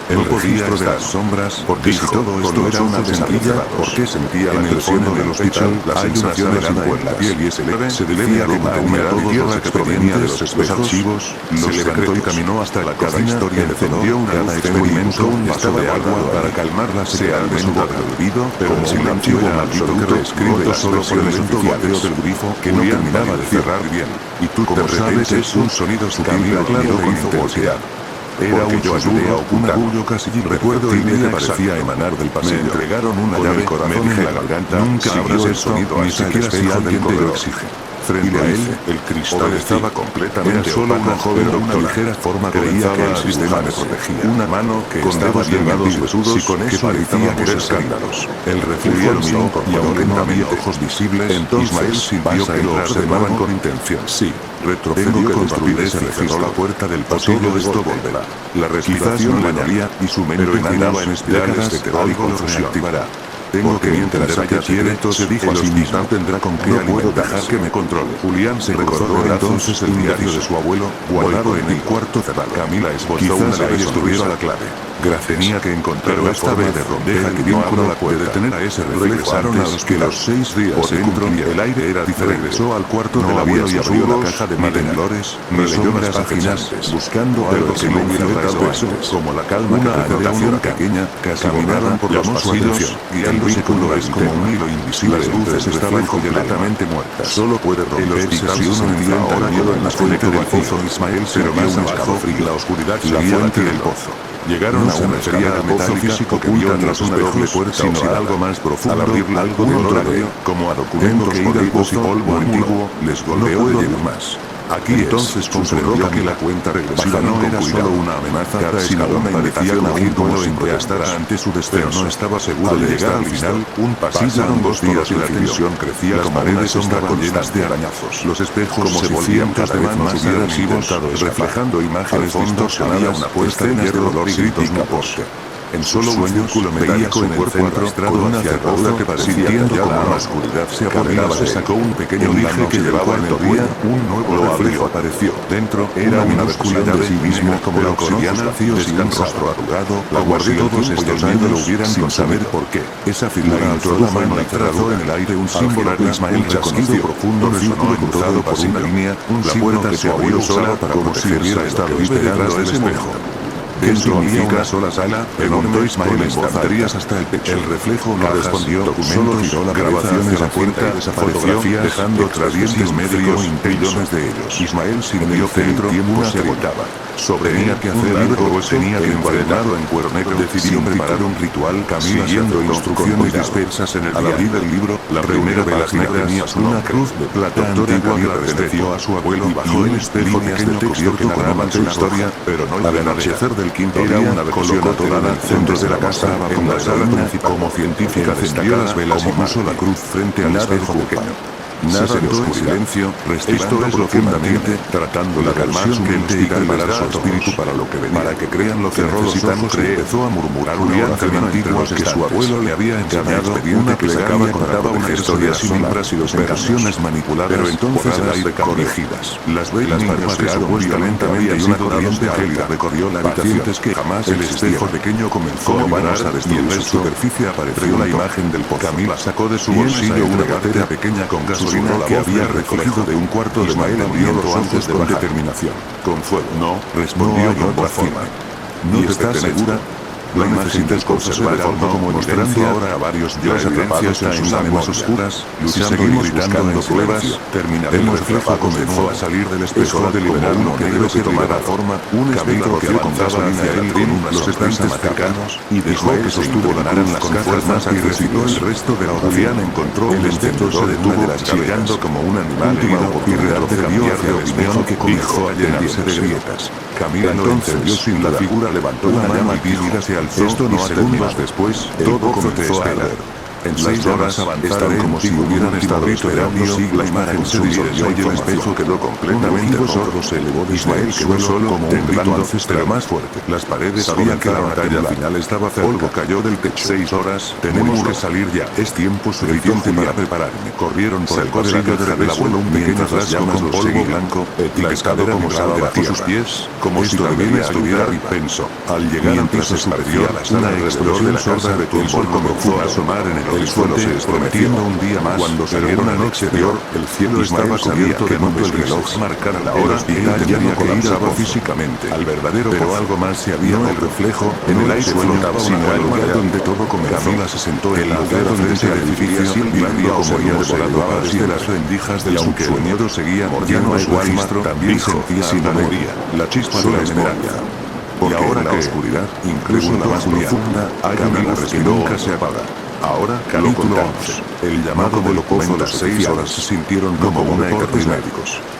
El registro de las sombras, porque si todo esto era una pesadilla, porque sentía la presión en el hospital, la sensación de helada en la piel y ese leve, se decía que la humedad y tierra que provenía de los archivos, se levantó y caminó hasta la cocina, encendió cada experimento un vaso de agua para calmar la sed de su olvido, pero el silencio era absoluto, escrito solo por el lento bateo del grifo que no terminaba de cerrar bien. Y tú como sabes es un sonido sutil, claro, con intensidad. Era un ayuda un orgullo casi. Recuerdo el día parecía emanar del pasillo. Me entregaron una llave, corazón en la garganta. Nunca habrás el sonido, ni siquiera si alguien te lo exige. Frente a él, el cristal estaba completamente solo una joven de una ligera forma creía que el sistema me protegía. Una mano que estaba llena de huesudos y con eso parecía querer escándalos. El reflejo miró y aunque no había ojos visibles, Ismael sintió que lo observaban con intención. Sí. Retrocedió con rapidez y cerró la puerta del pasillo. Esto volverá. La respiración le dolía y su mente inclinaba en espirales de terror y confusión. Tengo que mientras haya quieto, se dijo a sí mismo, tendrá con qué no puedo dejar que me controle. Julián se recordó entonces el diario de su abuelo, guardado en el cuarto cerrado. Camila esbozó una vez estuviera la clave. Tenía que encontrar esta vez de rondeja que no abra la puerta. Detener a ese regresaron a los que los 6 días por dentro el aire era diferente. Regresó al cuarto del abuelo y abrió la caja de madera. Me leyó las páginas, buscando algo que no hubiera dado antes, como la calma una anotación pequeña, casi caminaron por los pasillos, guiándose con lo es como un hilo invisible. Las luces estaban completamente muertas. Solo puede romperse si uno enfrenta el miedo en la fuente del pozo. Ismael se más abajo y la oscuridad seguía ante el pozo. Llegaron a una escalera pozo físico que vio tras una doble puerta, sino algo más profundo, algo de olor agrio, como a documentos podridos y polvo antiguo, les golpeó el más. Aquí entonces comprendió que la cuenta regresiva no era solo una amenaza, sino una invitación a un vuelo en que estará ante su destino. No estaba seguro de llegar al final. Un pasillo en 2 días y la tensión crecía. Las paredes estaban llenas de arañazos. Los espejos como se volvían cada vez más agresivos, reflejando imágenes distorsionadas, una puesta de dolor y gritos no poste. En solo un círculo metálico en el centro, con una cerradura que parecía que ya la oscuridad se apoderaba. Se sacó un pequeño dije que llevaba en el día, un nuevo reflejo apareció. Dentro era una versión de sí mismo como la obsidiana, descansado, arrugado, la guardé todos estos años lo hubieran sin saber por qué. Esa figura alzó la mano y trazó en el aire un símbolo que Ismael reconoció profundo, un círculo cruzado por una línea, la puerta se abrió sola para protegerse. Estaba detrás del espejo. Dentro había una sola sala, preguntó Ismael en voz hasta el pecho. El reflejo no respondió, solo giró la grabaciones a puerta y desapareció, dejando tras dientes médicos millones de ellos. Ismael sintió que el tiempo se agotaba. Tenía que hacer algo, tenía que encuadernado en cuero negro. Decidió preparar un ritual, siguiendo instrucciones dispersas en el diario. Al abrir el libro, la primera página tenía una cruz de plata antigua que perteneció a su abuelo, bajo el espejo pequeño cubierto con una historia, pero no al anochecer del quinto día, una versión atorada al centro de la casa, en la sala principal. Como científica encendió las velas y puso la cruz frente al espejo pequeño. Nada de silencio, esto es profundamente, tratando la calmación que investiga preparar su espíritu para lo que venía. Para que crean lo que necesitan creer. Empezó a murmurar una oración antigua que su abuelo le había enseñado, una que sacaba contaba una historia sin libras y dos versiones manipuladas, pero entonces al aire corregidas. Las velas parpadearon violentamente y una corriente gélida recorrió la habitación. Que jamás el espejo pequeño comenzó a vibrar y en la superficie apareció la imagen del pozo. Camila sacó de su bolsillo una gatera pequeña con gasolina que había recogido de un cuarto de Ismael, abrió los ojos con determinación. Con fuego. No, respondió con voz firme. ¿No estás segura? No necesitas conservar algo como mostrando ahora a varios dioses atrapados en sus aguas oscuras, luchando y gritando pruebas, terminaremos. El reflejo comenzó a salir del espejo de liberar uno negro que tomara forma, un espectro que avanzaba hacia él con los estantes cercanos, y dejó que sostuvo la cruz con fuerza y recitó el resto de la oración. Encontró el espectro se detuvo chillando como un animal herido y retrocedió hacia el espejo que comenzó a llenarse de grietas. Camila entonces, sin la figura levantó la mano y vívida se alzó. Esto no segundos después, todo comenzó a arder. En 6 horas avanzaron como si hubieran estado esperando siglos para que se disolvió y el espejo quedó completamente sordo. Se elevó de Ismael, quedó solo como un grito ancestral más fuerte. Las paredes sabían que la batalla final estaba cerca. Polvo cayó del techo. 6 horas, tenemos que salir ya. Es tiempo suficiente para prepararme. Corrieron por el pasillo del abuelo un pequeño rasgo con polvo blanco, etiquetado como sal bajo sus pies, como si también estuviera pensó. Al llegar al piso se perdió una explosión sorda de tiempo comenzó a asomar en el suelo, se prometiendo un día más. Cuando salieron la noche peor, el cielo estaba cubierto de nubes. El reloj marcara la hora y ella ya no colapsaba físicamente al verdadero, pero algo más se había el reflejo en el aire flotaba sino el lugar donde todo comenzó. Camila se sentó en la lugar donde ese edificio viviendo como ella desolado así de las rendijas del subsuelo seguía mordiendo su alma, también sentía sin memoria la chispa de la esmeralda. Y ahora la oscuridad, incluso la más profunda, hay una luz que nunca se apaga. Ahora, capítulo 11. El llamado del pozo. Las 6 horas se sintieron como una eternidad.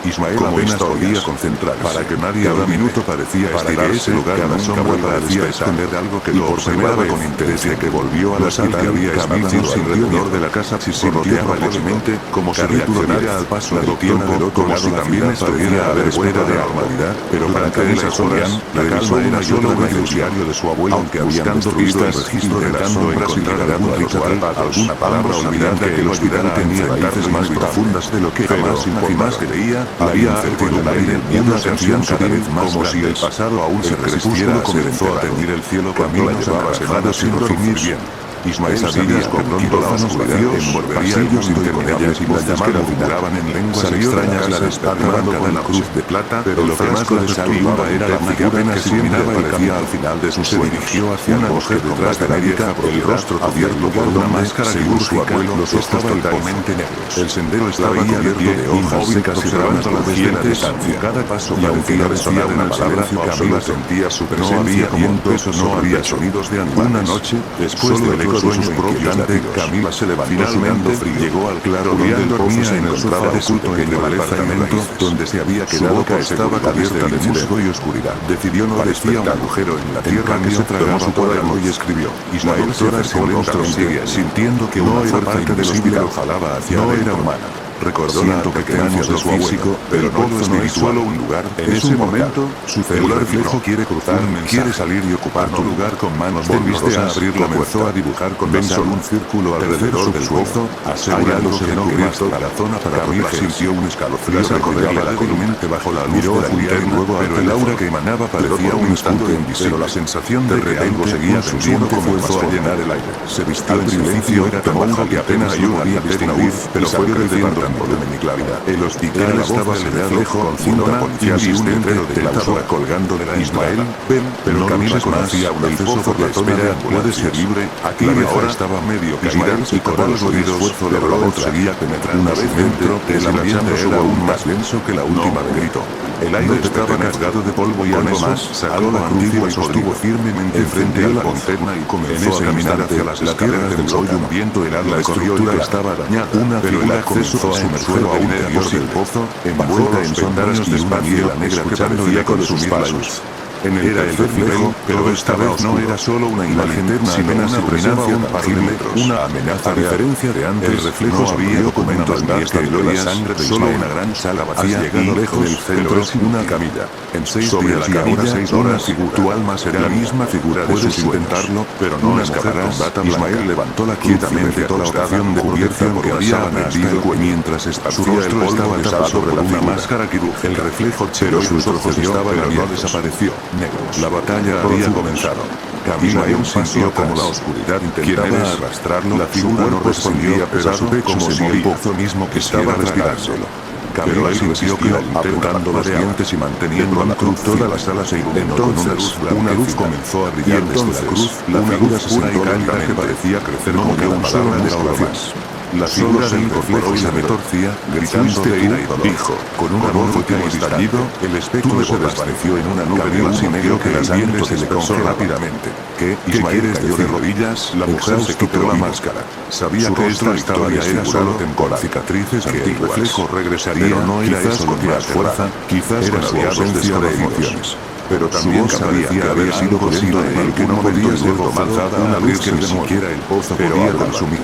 Ismael apenas podía concentrarse. Para que nadie cada minuto parecía estirar ese lugar. La sombra parecía esconder algo que lo observaba con interés. De que volvió a la sala que había espacios alrededor de la casa. Si se rodeaba levemente, como si reaccionara al paso del tiempo, como si también estuviera a la espera de la normalidad. Pero para que esas horas, la calma era solo un diario de su abuelo. Aunque buscando pistas, intentando encontrar alguna palabra olvidada que el hospital tenía raíces más profundas de lo que jamás creía. Había algo en el aire y una tensión cada vez más como si el pasado aún se resistiera. Comenzó a teñir el cielo cuando la llevaba cegada sin dormir bien. Ismael sabía que pronto la oscuridad envolvería pasillos interminables y voces que murmuraban en lenguas extrañas. La despertaban con la cruz de plata, pero lo que más la despertaba era la figura que siempre aparecía al final de su sueño. Se dirigió hacia una mujer detrás de la hija, el rostro cubierto por una máscara quirúrgica, los ojos totalmente negros. El sendero estaba cubierto de hojas secas observando las dientes. Cada paso parecía resonar una palabra. Camila sentía su presencia como un peso. No había sonidos de animales. Una noche, después del con su propio latidos. Camila se levantó sudando frío. Llegó al claro donde el pozo se encontraba oculto en el departamento, donde se había quedado que estaba cubierta de musgo y oscuridad. Decidió no desfiar un agujero en la tierra que se tragaba toda el agua y escribió. Ismael se acercó lentamente, sintiendo que una parte del hospital jalaba hacia no era humana. Recordó la pequeñez de su físico, pero no es solo un lugar. En ese momento, su celular reflejo quiere cruzar, quiere salir y ocupar tu lugar con manos volviste a abrir la comenzó a dibujar con Benson un círculo alrededor del pozo, asegurándose de no quemar toda la zona para Camila sintió un escalofrío recorrerla débilmente bajo la luz de la linterna, pero el aura que emanaba parecía un instante invisible. Pero la sensación de que algo seguía tendiendo comenzó a llenar el aire. Se vistió en silencio, tomó un que apenas lo podía distinguir, pero fue creciendo en volumen y claridad. El hospital estaba sellado con cinta policial y un letrero de clausura colgando de la Ismael, ven, pero Camila conocía un acceso por la zona de puede ser libre, aquí la ahora estaba medio caída y con los oídos, pero la voz seguía penetrando. Una vez dentro, el ambiente era aún más denso que la última de grito. El aire estaba cargado de polvo y algo más, sacó la antiguo y sostuvo firmemente frente a la linterna y comenzó a caminar hacia las escaleras del y un viento helado la estructura estaba dañada, pero el acceso a sumergió a un interior del pozo, envuelta en sombras y una niebla negra que parecía consumir la luz. Era el reflejo, pero esta vez no era solo una imagen, sino una presencia tangible, una amenaza. A diferencia de antes, el reflejo no había documentos ni historias, solo una gran sala vacía llegado lejos del centro, una camilla. En 6 días y ahora 6 horas, tu alma será la misma figura de sus intentarlo, pero no escaparás. Ismael levantó la quietamente toda la oración de cubierta que había aprendido mientras esparcía el polvo atado sobre la máscara quirúrgica. El reflejo pero sus ojos estaban abiertos, no desapareció. Negros. La batalla había comenzado. Camila sintió como la oscuridad intentaba arrastrarlo. La figura no respondía pero supe como si el pozo mismo que estaba respirándolo. Camila sintió que apretando los dientes y manteniendo la cruz toda la sala se iluminó con una luz comenzó a brillar desde la cruz. La figura se sentó lentamente parecía crecer como que un solo de más. La figura del reflejo se retorcía, gritando de ira y dolor. Dijo, con un último estallido, el espectro se desvaneció en una nube de humo negro que el viento se dispersó rápidamente. ¿Qué? Ismael cayó de rodillas, la mujer se quitó la máscara. Sabía que esta historia era solo temporal. Cicatrices que el reflejo regresaría, no era eso con más fuerza, quizás era su ausencia de emociones. Pero también sabía que había sido posible que no podía ser tomada una luz que ni siquiera el pozo podía consumir.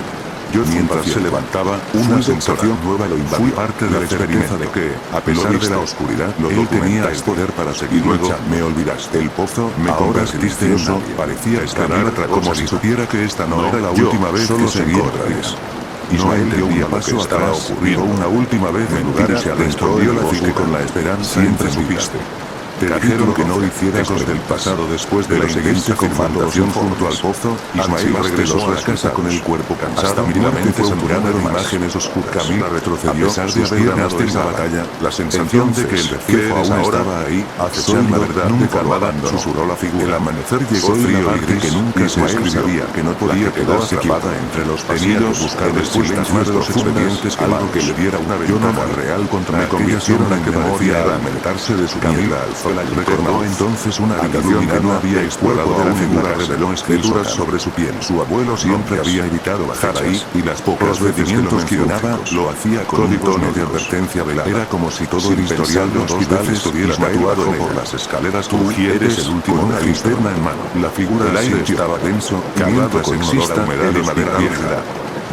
Mientras se levantaba, una sensación nueva lo invadió. Fui parte de la experiencia de que, a pesar de la oscuridad, él tenía el poder para seguir luchando. Me olvidaste. El pozo me convertiste en eso, parecía escalar como si supiera que esta no era la última vez que seguía otra vez. Ismael dio un paso estaba ocurrido una última vez en lugar y se respondió la figura con la esperanza siempre supiste. Te dijeron que no hicieras los del pasado después de la siguiente confrontación junto al pozo. Ismael regresó a la casa con el cuerpo cansado. La mente fue saturada de imágenes oscuras. Camila retrocedió. A pesar de haber ganado esta batalla, la sensación de que el reflejo aún estaba ahí, acechando la verdad nunca lo abandonó. Susurró la figura. El amanecer llegó frío y gris que nunca se escribía, que no podía quedarse quieta entre los pasillos, buscar respuestas más de los expedientes, algo que le diera una ventaja real contra aquella sombra que parecía alimentarse de su Camila alzó. Recordó entonces una habitación que no había explorado de la figura reveló escrituras sobre su piel. Su abuelo siempre había evitado bajar ahí, y las pocas veces que lo mencionaba, lo hacía con un tono de advertencia velada. Era como si todo el historial de hospital estuviera tatuado por las escaleras. Tú eres el último con una linterna en mano. La figura del aire estaba denso, cargado con exista humedad de madera vieja.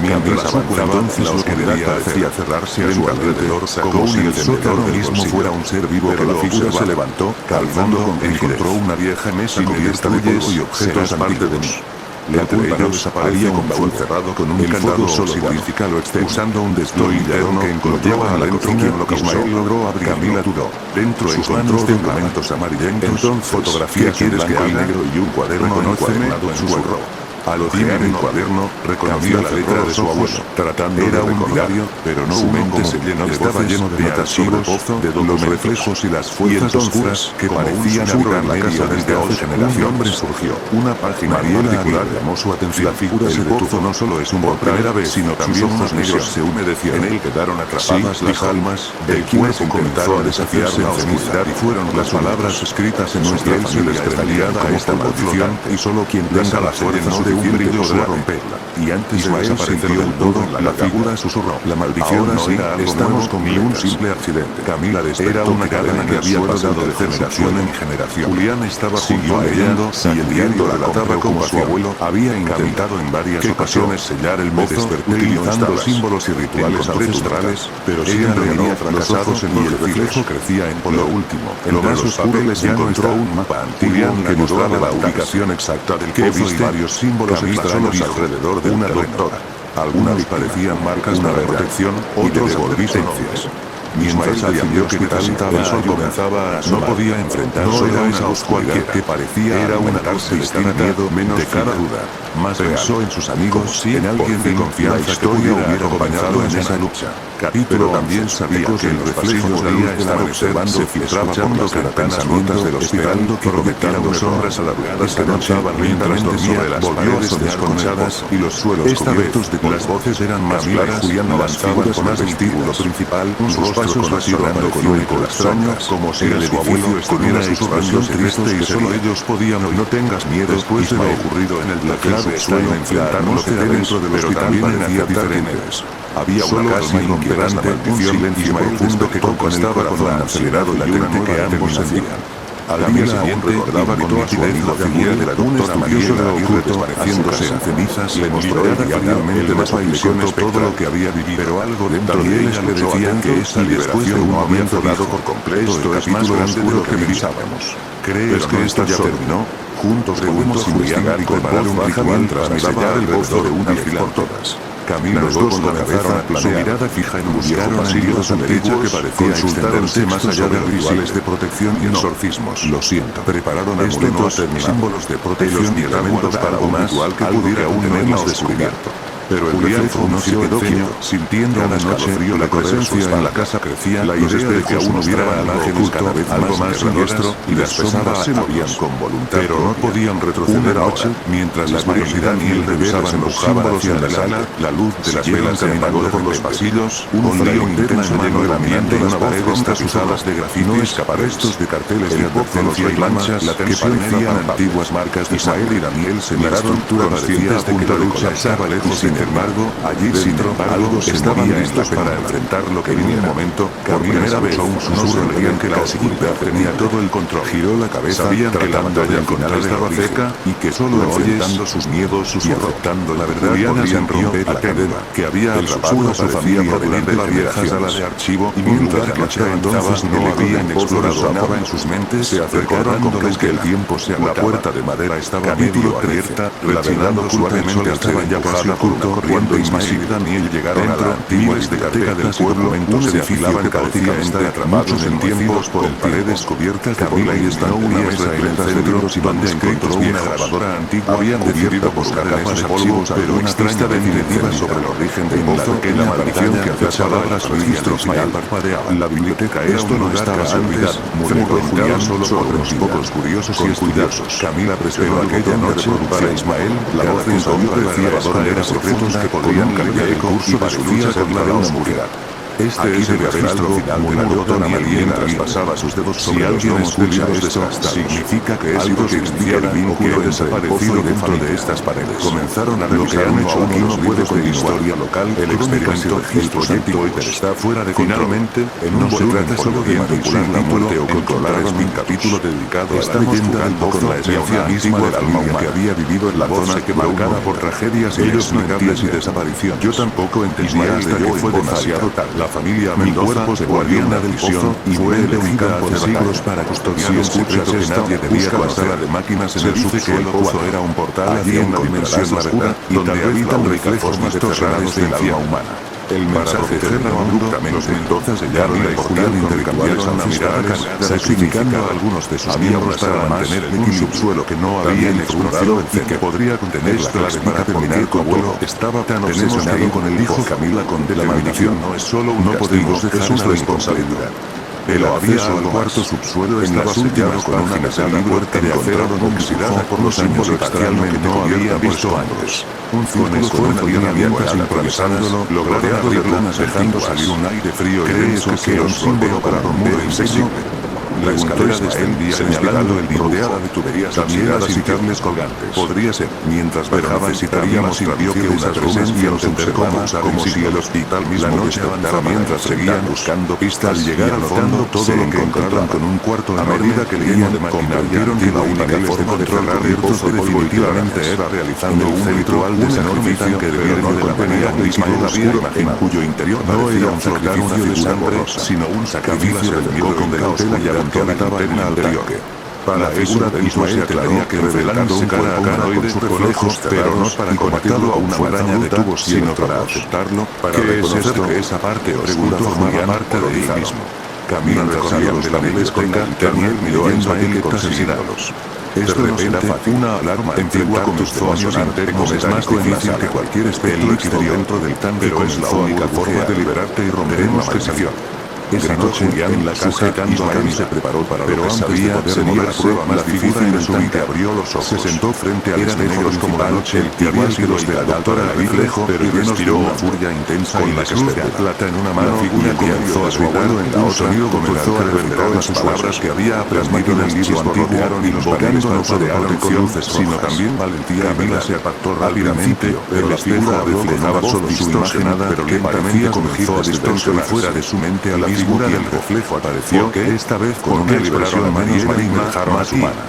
Mientras avanzaba, entonces la oscuridad parecía cerrarse a su alrededor, como si el sótano mismo fuera un ser vivo que la figura se levantó, calzando encontró una vieja mesa cubierta de polvo y objetos parte de mí. Entre ellos desaparecía con baúl cerrado con un candado solo significa lo externo. Usando un destornillador que encontraba a la cocina, lo que Ismael logró abrir. Camila dudó. Dentro encontró documentos amarillentos, fotografías en blanco y negro y un cuaderno encuadernado en su susurró. Al ojear el cuaderno, reconoció la letra de su abuelo. Tratando era un diario, pero no su mente se llenó de estaba lleno de archivos, de los reflejos y las fuerzas oscuras que parecían habitar la casa desde hace generaciones. Un hombre surgió. Una página particular llamó su atención. La figura del pozo no solo es un por primera vez, sino también unos negros se humedecieron. En él quedaron atrapadas las almas del cuerpo comenzó a desafiar la oscuridad y fueron las palabras escritas en nuestra familia estrellada a esta maldición y solo quien tenga la fuerza de un brillo podrá romperla. Y antes de desaparecer del todo, la figura susurró. La maldición no era algo estamos con ni un simple accidente. Camila era una cadena que había pasado de generación en generación. Julián estaba junto a ella, y el diario relataba como su abuelo había intentado en varias ocasiones sellar el pozo, utilizando símbolos y rituales ancestrales, pero siempre había fracasado y el reflejo crecía en lo último. En lo más oscuro les encontró un mapa antiguo que mostraba la ubicación exacta del pozo y varios símbolos extraños alrededor de una doctora. Algunas parecían marcas de protección, otros devolvisencias. Mientras vio que necesitaba el sol comenzaba a asomar. No podía enfrentarse a esa oscuridad que parecía era una darse distinta, menos de cada duda. Más pensó en sus amigos, en alguien de confianza que hubiera acompañado en esa lucha. Pero también sabía que el reflejo de la estaba observando se filtraba por las ventanas rotas del hospital, proyectando sombras alargadas que danzaban lentamente sobre las paredes desconchadas y los suelos cubiertos de las voces eran más claras. Julián avanzaba con el vestíbulo principal, sus pasos resonando con un eco extraño, como si el edificio estuviera susurrando triste y solo ellos podían oír. No tengas miedo después de lo ocurrido en el clave está en enfrentarnos dentro del hospital parecía diferentes. Había una calma inquietante, un silencio profundo que contrastaba con el acelerado y latente que ambos sentían. Al día siguiente, recordaba con nitidez la figura de la doctora Mariela Aguirre desvaneciéndose en cenizas, le mostró finalmente las visiones todo lo que había vivido, pero algo dentro de ella le decía que esa liberación no había dado por completo. Esto es más grande de lo que pensábamos. ¿Crees que esto ya terminó? Juntos debemos investigar y preparar un ritual tras sellar el pozo de una vez por todas. Los dos con la cabeza, su mirada fija en un viejo pasillo antiguo que parecía extenderse más allá de rituales de protección y exorcismos. Lo siento. Prepararon amuletos, símbolos de protección y herramientas para un ritual que pudiera aún no hemos descubierto. Pero el reflejo no se quedó quieto, sintiendo cada noche la presencia en la casa crecía, la idea de que aún hubiera imágenes cada vez algo más siniestro, y las sombras se movían con voluntad, pero no podían retroceder noche, mientras la curiosidad y el revisaban los símbolos hacia la sala, la luz de las velas caminando por los pasillos, un frío intenso llenó el ambiente y una pared usadas de grafitis, restos de carteles de advertencia y manchas, que parecían antiguas marcas de Ismael y Daniel se miraron, conscientes de que la lucha estaba lejos. Sin embargo, allí algo estaban listos para enfrentar lo que viniera. En un momento, por primera vez, un susurro leían que la oscuridad tenía todo el control. Giró la cabeza, sabían que la batalla final estaba cerca y que solo enfrentando sus miedos y adoptando la verdad podían romper la cadena que había atrapado a su familia durante la vieja sala de archivo, y mientras la noche entonces no habían explorado nada en sus mentes, se acercándoles que el tiempo se agotaba. La puerta de madera estaba medio abierta, revelando suavemente estaba ya casi oculto. Cuando Ismael y Daniel llegaron a la antigua biblioteca del pueblo, se afilaban caóticamente atrapados en tiempos por paredes cubiertas de Camila y Snow, una mesa en el centro donde encontró una grabadora antigua. Habían decidido buscar capas de polvo, pero una pista definitiva sobre el origen del pozo, que la maldición que acechaba palabras registros y parpadeaba. La biblioteca era un lugar casi olvidado, frecuentado solo por unos pocos curiosos y estudiosos. Camila presionó aquella noche para Ismael, la voz de Snow decía era secretos que podrían cambiar el curso de su vida ser la de una oscuridad. Este es el registro final de la doctora mientras pasaba sus dedos sobre los gnomos desgastados. Significa que es algo que explica el vínculo desaparecido dentro de estas paredes. Comenzaron a revisar uno a uno los puede con la historia local, el experimento, el proyecto Hyper está fuera de control. Finalmente, no se trata solo de manipular la muerte o controlar un capítulo dedicado a la leyenda del pozo, la esencia misma del alma humana que había vivido en la zona marcada por tragedias inexplicables y desaparición. Yo tampoco entendía hasta que fue demasiado tarde. La familia Mendoza se guardiana del pozo y fue un campo de siglos para custodiar un secreto que nadie debía conocer. De máquinas en el subsuelo, el pozo era un portal hacia una dimensión oscura donde habitan reflejos cerrados del alma humana. El mensaje cerra abruptamente. Los Mendoza sellaron el portal, intercambiaron miradas, sacrificando a algunos de sus miembros para mantener un subsuelo que no habían explorado y que podría contener la clave para terminar. Tu abuelo estaba tan obsesionado con el hijo Camila con de la maldición no es solo un castigo, es una responsabilidad. Pero había al cuarto subsuelo estaba sellado con una pesada puerta de acero oxidada por los años extrañamente no había visto antes. Un círculo con una línea abierta improvisándolo, lograron abrirlo dejando salir un aire frío y denso que era un símbolo para romper el sello. La escalera descendía señalando el rodeada de tuberías oxidadas y cables colgantes. Podría ser. Mientras bajaba necesitaríamos vio que unas rumas y entender cómo usar como si el hospital mismo. La noche avanzaba mientras seguían buscando pistas. Al llegar al fondo todo lo encontraron con un cuarto a medida que leían comprendieron que la única forma de cerrar el pozo definitivamente era realizando un ritual de sacrificio que debieron de contenía un líquido oscuro en cuyo interior no era un sacrificio de sangre, sino un sacrificio del miedo con la oscuridad que habitaba en la anterior. Para la figura de Ismael tenía que revelarse cara a cara con sus reflejos, pero no para conectarlo a una maraña de tubos, sino para aceptarlo, para reconocer que esa parte oscura formaba parte de él mismo. Camino recorrió los paneles con linterna y miró a Ismael que conseguirlos. Esto no será fácil. Una alarma antigua comenzó a sonar como es más difícil que cualquier espectro exterior dentro del tanque, pero es la única forma de liberarte y romper la maldición. Esa noche en la casa Ismael se preparó para pero sabía sería la prueba más difícil de su vida. Abrió los ojos, se sentó frente a los negros como la noche, igual que los de la doctora reflejo, pero respiró una furia intensa con la cruz de plata en una mano y comenzó a su abuelo en la otra. Comenzó a revelar las palabras que había aprendido en el libro antiguo y los paneles no rodearon con luces, sino también valentía. Camila se apartó rápidamente, pero la figura reflejaba solo su imagen, pero lentamente comenzó a distorsionar fuera de su mente a la figura del reflejo apareció que esta vez con una liberación menos marina más humana.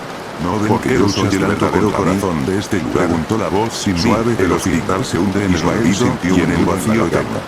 ¿No ven que yo soy el verdadero corazón de este lugar? Preguntó la voz sin suave. El hospital se hunde en el olvido y en el vacío eterno.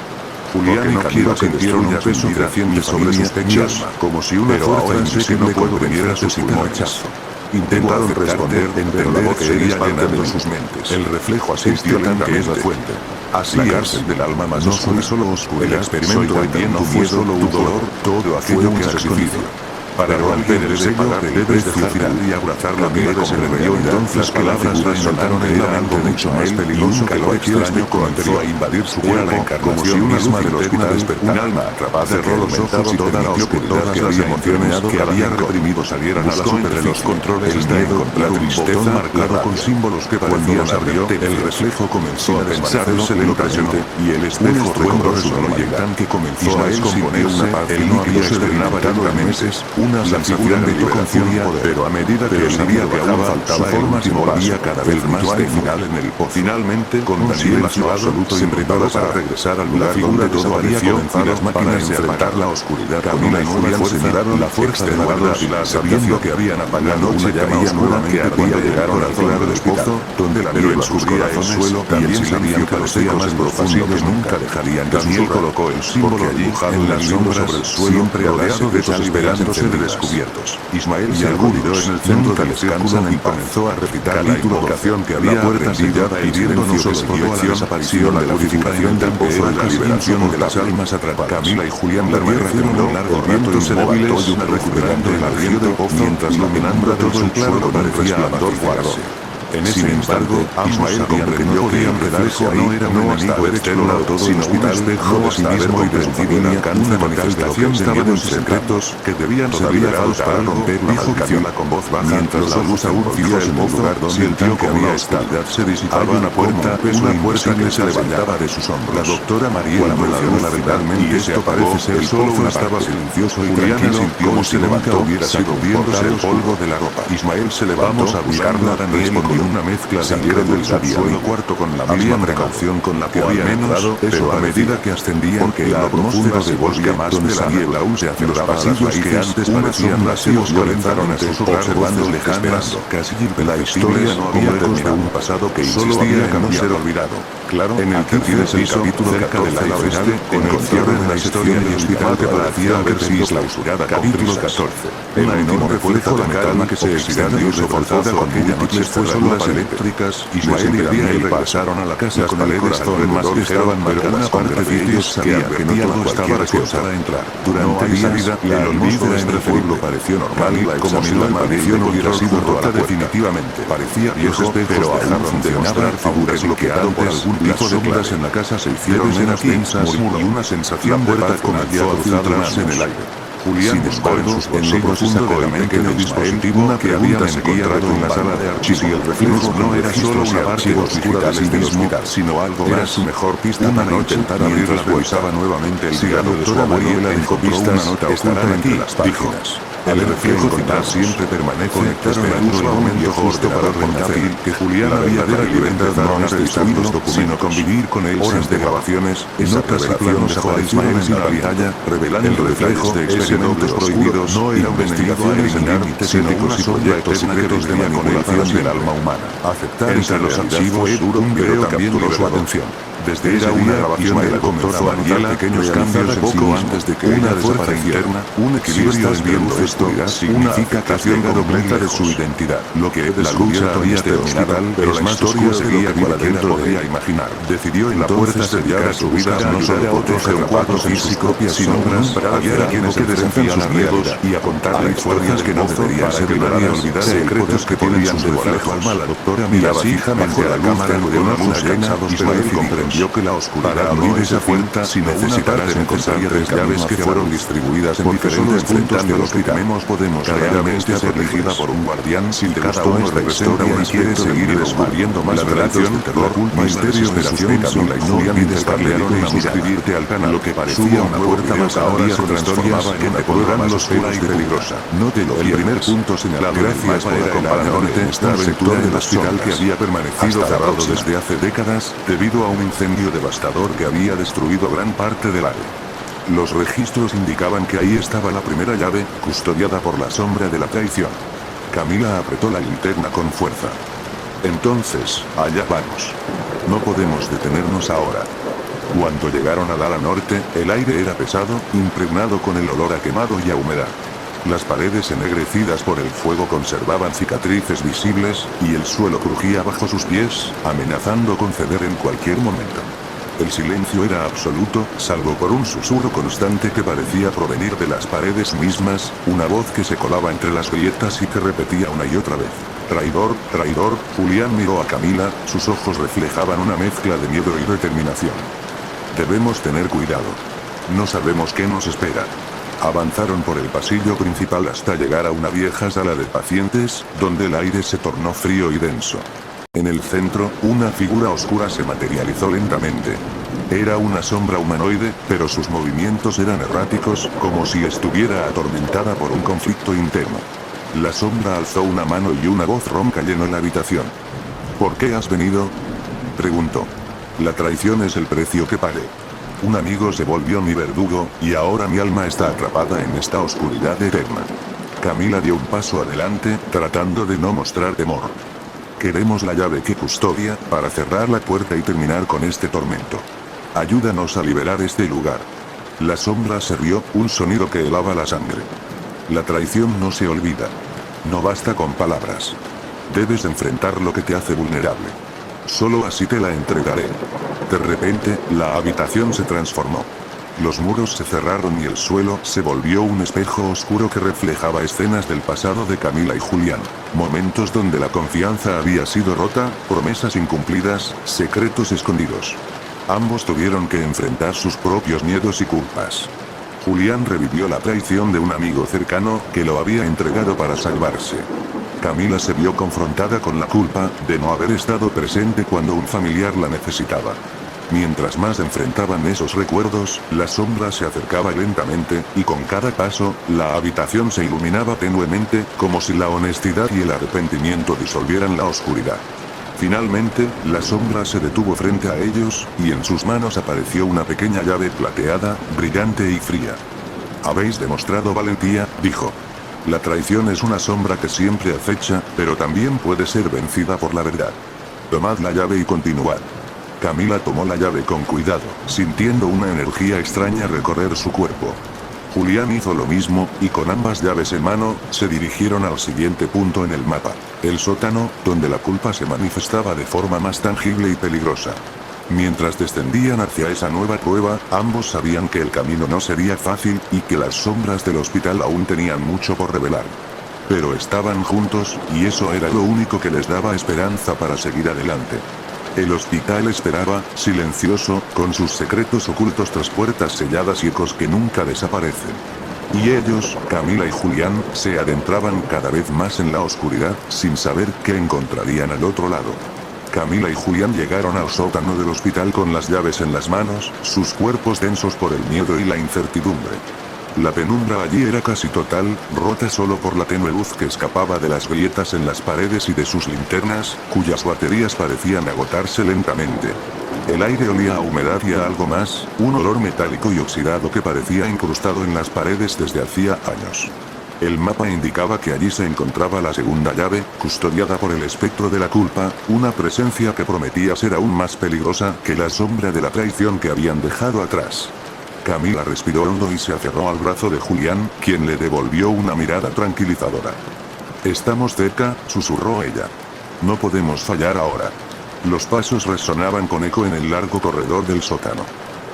Julián y Camila sintieron un peso creciente sobre sus pechos, como si una fuerza invisible comprimiera su rechazo. Intentaron responder, entender que sería llenando sus mentes. El reflejo asintió que es la fuente. Así la cárcel del alma más no fue solo oscuridad. El experimento de no fue solo un dolor, todo aquello que has escondido. Para romper el sello debes dejar y abrazar la vida que se reveló. Entonces las palabras resonaron en la mente mucho más peligroso que lo extraño comenzó a invadir su cuerpo como si una alma de los despertara. Un alma atrapada cerró los ojos y permitió que todas las emociones que había reprimido salieran a la superficie. Los controles el miedo, la tristeza marcado con símbolos que parecían abrió, el reflejo comenzó a desvanecerse lentamente y el espejo recobró su dolor tan que comenzó a descomponer una paz que no había experimentado en meses. Una sensación de liberación, pero a medida que sabía que aún faltaba forma se volvía cada vez más de final en el pozo. Finalmente, con Daniel a su absoluto se preparó para regresar al lugar donde todo había comenzado las máquinas de enfrentar la oscuridad con una nueva fuerza, la fuerza de la verdad y la sabiendo que habían apagado una llama oscura que ardía llegaron al fondo del pozo, donde la niebla cubría el suelo y el silencio parecía más profundo que nunca dejarían. Daniel colocó el símbolo dibujado en las sombras sobre el suelo, rodeado de sus esperanzas descubiertos. Ismael se olvidó en el centro del círculo y comenzó a recitar la invocación que había aprendido pidiendo no solo a la desaparición de la purificación del pozo de la liberación de las almas atrapadas. Camila y Julián la tierra tembló, el viento se levantó y una recuperando el ardiente pozo mientras la penumbra todo el suelo parecía amortiguarse. En ese instante, Ismael comprendió que el reflejo no era un enemigo externo, sino un espejo de sí mismo y de su familia, una manifestación de miedos secretos que debían ser liberados para romper la maldición con voz baja. Mientras la luz aún fijó en el lugar donde sintió que había estado, se disipaba una puerta que se levantaba de sus hombros. La doctora Mariela mencionó literalmente esto parece ser solo estaba silencioso y tranquilo como si nunca hubiera sido viéndose el polvo de la ropa. Ismael se levantó a buscarla a Daniel con una mezcla salieron del subsuelo cuarto con la misma precaución con la que habían entrado, pero a medida que ascendían que la atmósfera se volvía más de la niebla aún se aferraba a las raíces que antes parecían vacíos comenzaron a observando lejanas, casi la historia no había terminado un pasado que insistía en no ser olvidado. Claro, en el 15 capítulo cerca del ala oeste, con el cierre de la historia y hospital que parecía haber sido clausurada. Capítulo 14. Un enorme reflejo de metal que se extendió soportada con múltiples fuerzas eléctricas. Ismael y Daniel regresaron a la casa con el corazón más que estaban marcadas con refritos sabía que no todo estaba resuelto a entrar. Durante esa vida, el olvido de este pueblo pareció normal, como si la maldición hubiera sido rota definitivamente. Parecía viejo, pero aún funcionaba figuras bloqueado por algún tipo de ondas en la casa se hicieron menos densas y una sensación de paz comenzó a filtrarse en el aire. Julián buscó en sus bolsillos y sacó el pequeño dispositivo que había encontrado en la sala de archivos. Y el reflejo no era solo una parte oscura del mismo, sino algo más. Su mejor pista para intentar abrirla revisaba nuevamente el diario de su abuelo. La encontró una nota oculta entre las páginas. El reflejo citar siempre permanece. Conectaron a uso a un momento justo para renacer que Julián había de libertad no es destruirlo, sino convivir con él. Horas de grabaciones, notas y planos aparecieron en la pantalla, revelando el reflejo de experimentos prohibidos, no era investigaciones en límites éticos y proyectos secretos de manipulación del alma humana. Aceptar entre los archivos fue duro, pero también capturó su atención. Desde esa una grabación de la doctora Daniela, pequeños cambios poco antes de que una fuerza interna, un equilibrio entre luz y oscuridad, significa que ha llegado completa de su identidad. Lo que he descubierto había terminado, pero la historia seguía viva dentro de ella imaginar. Decidió entonces dedicar su vida no solo a proteger un cuadro físico, sino para guiar a quienes desafian sus miedos y a contar historias que no deberían ser olvidadas, secretos que tienen sus reflejos. La doctora miraba fijamente a la cámara de una luna llena, Ismael comprendió que la oscuridad no es fuerza si necesitará de necesarias llaves que fueron distribuidas en diferentes puntos de los que tenemos. Podemos realmente ser elegida por un guardián si cada uno restaura y quiere seguir descubriendo más relatos de terror, misterios de suspensión. No olvides darle a suscribirte al canal. Lo que parecía una puerta más ahora se transformaba en una puerta más oscura y peligrosa. No te lo pierdas. El primer punto señalado. Gracias por acompañarme en esta aventura del hospital que había permanecido cerrado desde hace décadas, debido a un incendio devastador que había destruido gran parte del área. Los registros indicaban que ahí estaba la primera llave, custodiada por la sombra de la traición. Camila apretó la linterna con fuerza. Entonces, allá vamos. No podemos detenernos ahora. Cuando llegaron al ala norte, el aire era pesado, impregnado con el olor a quemado y a humedad. Las paredes ennegrecidas por el fuego conservaban cicatrices visibles, y el suelo crujía bajo sus pies, amenazando con ceder en cualquier momento. El silencio era absoluto, salvo por un susurro constante que parecía provenir de las paredes mismas, una voz que se colaba entre las grietas y que repetía una y otra vez. Traidor, traidor. Julián miró a Camila, sus ojos reflejaban una mezcla de miedo y determinación. Debemos tener cuidado. No sabemos qué nos espera. Avanzaron por el pasillo principal hasta llegar a una vieja sala de pacientes, donde el aire se tornó frío y denso. En el centro, una figura oscura se materializó lentamente. Era una sombra humanoide, pero sus movimientos eran erráticos, como si estuviera atormentada por un conflicto interno. La sombra alzó una mano y una voz ronca llenó la habitación. ¿Por qué has venido?, preguntó. La traición es el precio que pagué. Un amigo se volvió mi verdugo, y ahora mi alma está atrapada en esta oscuridad eterna. Camila dio un paso adelante, tratando de no mostrar temor. Queremos la llave que custodia, para cerrar la puerta y terminar con este tormento. Ayúdanos a liberar este lugar. La sombra se rió, un sonido que helaba la sangre. La traición no se olvida. No basta con palabras. Debes enfrentar lo que te hace vulnerable. Solo así te la entregaré. De repente, la habitación se transformó. Los muros se cerraron y el suelo se volvió un espejo oscuro que reflejaba escenas del pasado de Camila y Julián. Momentos donde la confianza había sido rota, promesas incumplidas, secretos escondidos. Ambos tuvieron que enfrentar sus propios miedos y culpas. Julián revivió la traición de un amigo cercano, que lo había entregado para salvarse. Camila se vio confrontada con la culpa de no haber estado presente cuando un familiar la necesitaba. Mientras más enfrentaban esos recuerdos, la sombra se acercaba lentamente, y con cada paso, la habitación se iluminaba tenuemente, como si la honestidad y el arrepentimiento disolvieran la oscuridad. Finalmente, la sombra se detuvo frente a ellos, y en sus manos apareció una pequeña llave plateada, brillante y fría. Habéis demostrado valentía, dijo. La traición es una sombra que siempre acecha, pero también puede ser vencida por la verdad. Tomad la llave y continuad. Camila tomó la llave con cuidado, sintiendo una energía extraña recorrer su cuerpo. Julián hizo lo mismo, y con ambas llaves en mano, se dirigieron al siguiente punto en el mapa, el sótano, donde la culpa se manifestaba de forma más tangible y peligrosa. Mientras descendían hacia esa nueva cueva, ambos sabían que el camino no sería fácil, y que las sombras del hospital aún tenían mucho por revelar. Pero estaban juntos, y eso era lo único que les daba esperanza para seguir adelante. El hospital esperaba, silencioso, con sus secretos ocultos tras puertas selladas y ecos que nunca desaparecen. Y ellos, Camila y Julián, se adentraban cada vez más en la oscuridad, sin saber qué encontrarían al otro lado. Camila y Julián llegaron al sótano del hospital con las llaves en las manos, sus cuerpos densos por el miedo y la incertidumbre. La penumbra allí era casi total, rota solo por la tenue luz que escapaba de las grietas en las paredes y de sus linternas, cuyas baterías parecían agotarse lentamente. El aire olía a humedad y a algo más, un olor metálico y oxidado que parecía incrustado en las paredes desde hacía años. El mapa indicaba que allí se encontraba la segunda llave, custodiada por el espectro de la culpa, una presencia que prometía ser aún más peligrosa que la sombra de la traición que habían dejado atrás. Camila respiró hondo y se aferró al brazo de Julián, quien le devolvió una mirada tranquilizadora. «Estamos cerca», susurró ella. «No podemos fallar ahora». Los pasos resonaban con eco en el largo corredor del sótano.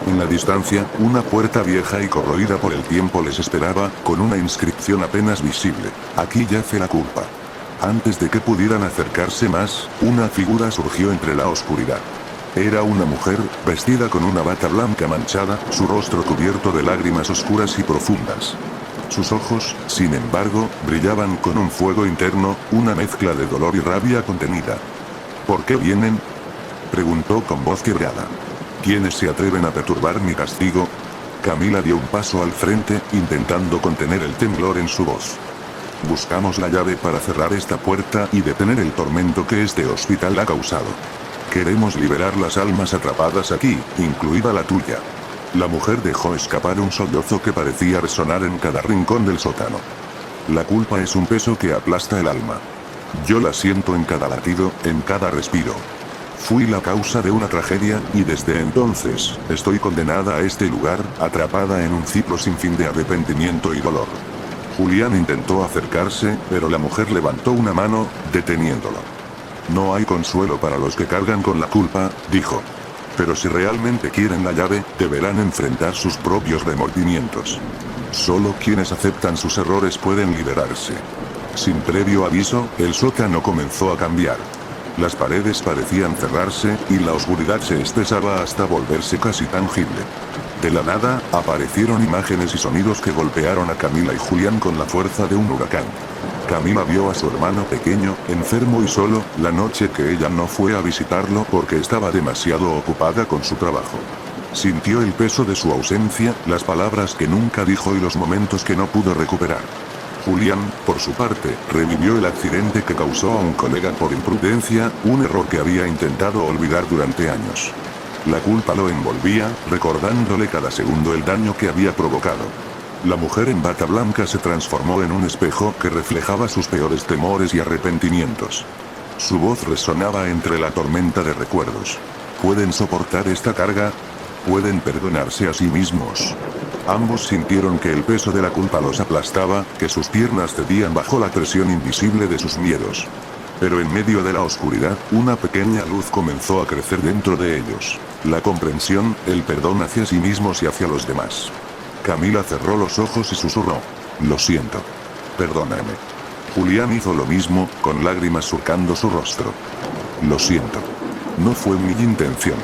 En la distancia, una puerta vieja y corroída por el tiempo les esperaba, con una inscripción apenas visible: «Aquí yace la culpa». Antes de que pudieran acercarse más, una figura surgió entre la oscuridad. Era una mujer, vestida con una bata blanca manchada, su rostro cubierto de lágrimas oscuras y profundas. Sus ojos, sin embargo, brillaban con un fuego interno, una mezcla de dolor y rabia contenida. «¿Por qué vienen?», preguntó con voz quebrada. «¿Quiénes se atreven a perturbar mi castigo?». Camila dio un paso al frente, intentando contener el temblor en su voz. «Buscamos la llave para cerrar esta puerta y detener el tormento que este hospital ha causado. Queremos liberar las almas atrapadas aquí, incluida la tuya». La mujer dejó escapar un sollozo que parecía resonar en cada rincón del sótano. «La culpa es un peso que aplasta el alma. Yo la siento en cada latido, en cada respiro. Fui la causa de una tragedia, y desde entonces, estoy condenada a este lugar, atrapada en un ciclo sin fin de arrepentimiento y dolor». Julián intentó acercarse, pero la mujer levantó una mano, deteniéndolo. «No hay consuelo para los que cargan con la culpa», dijo. «Pero si realmente quieren la llave, deberán enfrentar sus propios remordimientos. Solo quienes aceptan sus errores pueden liberarse». Sin previo aviso, el sótano comenzó a cambiar. Las paredes parecían cerrarse, y la oscuridad se espesaba hasta volverse casi tangible. De la nada, aparecieron imágenes y sonidos que golpearon a Camila y Julián con la fuerza de un huracán. Camila vio a su hermano pequeño, enfermo y solo, la noche que ella no fue a visitarlo porque estaba demasiado ocupada con su trabajo. Sintió el peso de su ausencia, las palabras que nunca dijo y los momentos que no pudo recuperar. Julián, por su parte, revivió el accidente que causó a un colega por imprudencia, un error que había intentado olvidar durante años. La culpa lo envolvía, recordándole cada segundo el daño que había provocado. La mujer en bata blanca se transformó en un espejo que reflejaba sus peores temores y arrepentimientos. Su voz resonaba entre la tormenta de recuerdos. ¿Pueden soportar esta carga? ¿Pueden perdonarse a sí mismos? Ambos sintieron que el peso de la culpa los aplastaba, que sus piernas cedían bajo la presión invisible de sus miedos. Pero en medio de la oscuridad, una pequeña luz comenzó a crecer dentro de ellos. La comprensión, el perdón hacia sí mismos y hacia los demás. Camila cerró los ojos y susurró: «Lo siento. Perdóname». Julián hizo lo mismo, con lágrimas surcando su rostro. «Lo siento. No fue mi intención».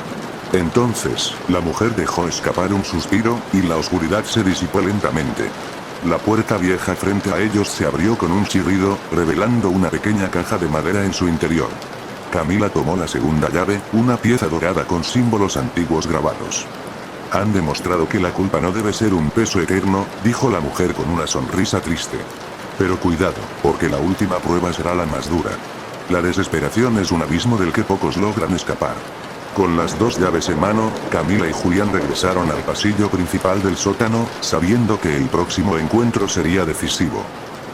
Entonces, la mujer dejó escapar un suspiro, y la oscuridad se disipó lentamente. La puerta vieja frente a ellos se abrió con un chirrido, revelando una pequeña caja de madera en su interior. Camila tomó la segunda llave, una pieza dorada con símbolos antiguos grabados. «Han demostrado que la culpa no debe ser un peso eterno», dijo la mujer con una sonrisa triste. «Pero cuidado, porque la última prueba será la más dura. La desesperación es un abismo del que pocos logran escapar». Con las dos llaves en mano, Camila y Julián regresaron al pasillo principal del sótano, sabiendo que el próximo encuentro sería decisivo.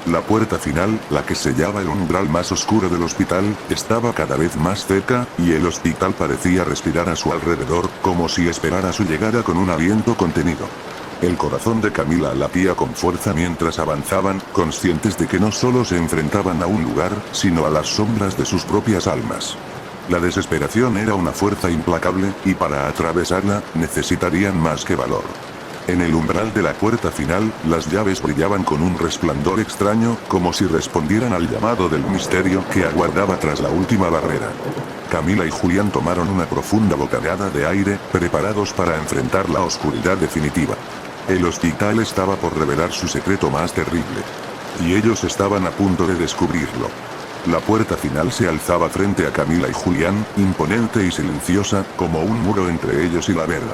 La puerta final, la que sellaba el umbral más oscuro del hospital, estaba cada vez más cerca, y el hospital parecía respirar a su alrededor, como si esperara su llegada con un aliento contenido. El corazón de Camila latía con fuerza mientras avanzaban, conscientes de que no solo se enfrentaban a un lugar, sino a las sombras de sus propias almas. La desesperación era una fuerza implacable, y para atravesarla, necesitarían más que valor. En el umbral de la puerta final, las llaves brillaban con un resplandor extraño, como si respondieran al llamado del misterio que aguardaba tras la última barrera. Camila y Julián tomaron una profunda bocanada de aire, preparados para enfrentar la oscuridad definitiva. El hospital estaba por revelar su secreto más terrible. Y ellos estaban a punto de descubrirlo. La puerta final se alzaba frente a Camila y Julián, imponente y silenciosa, como un muro entre ellos y la verdad.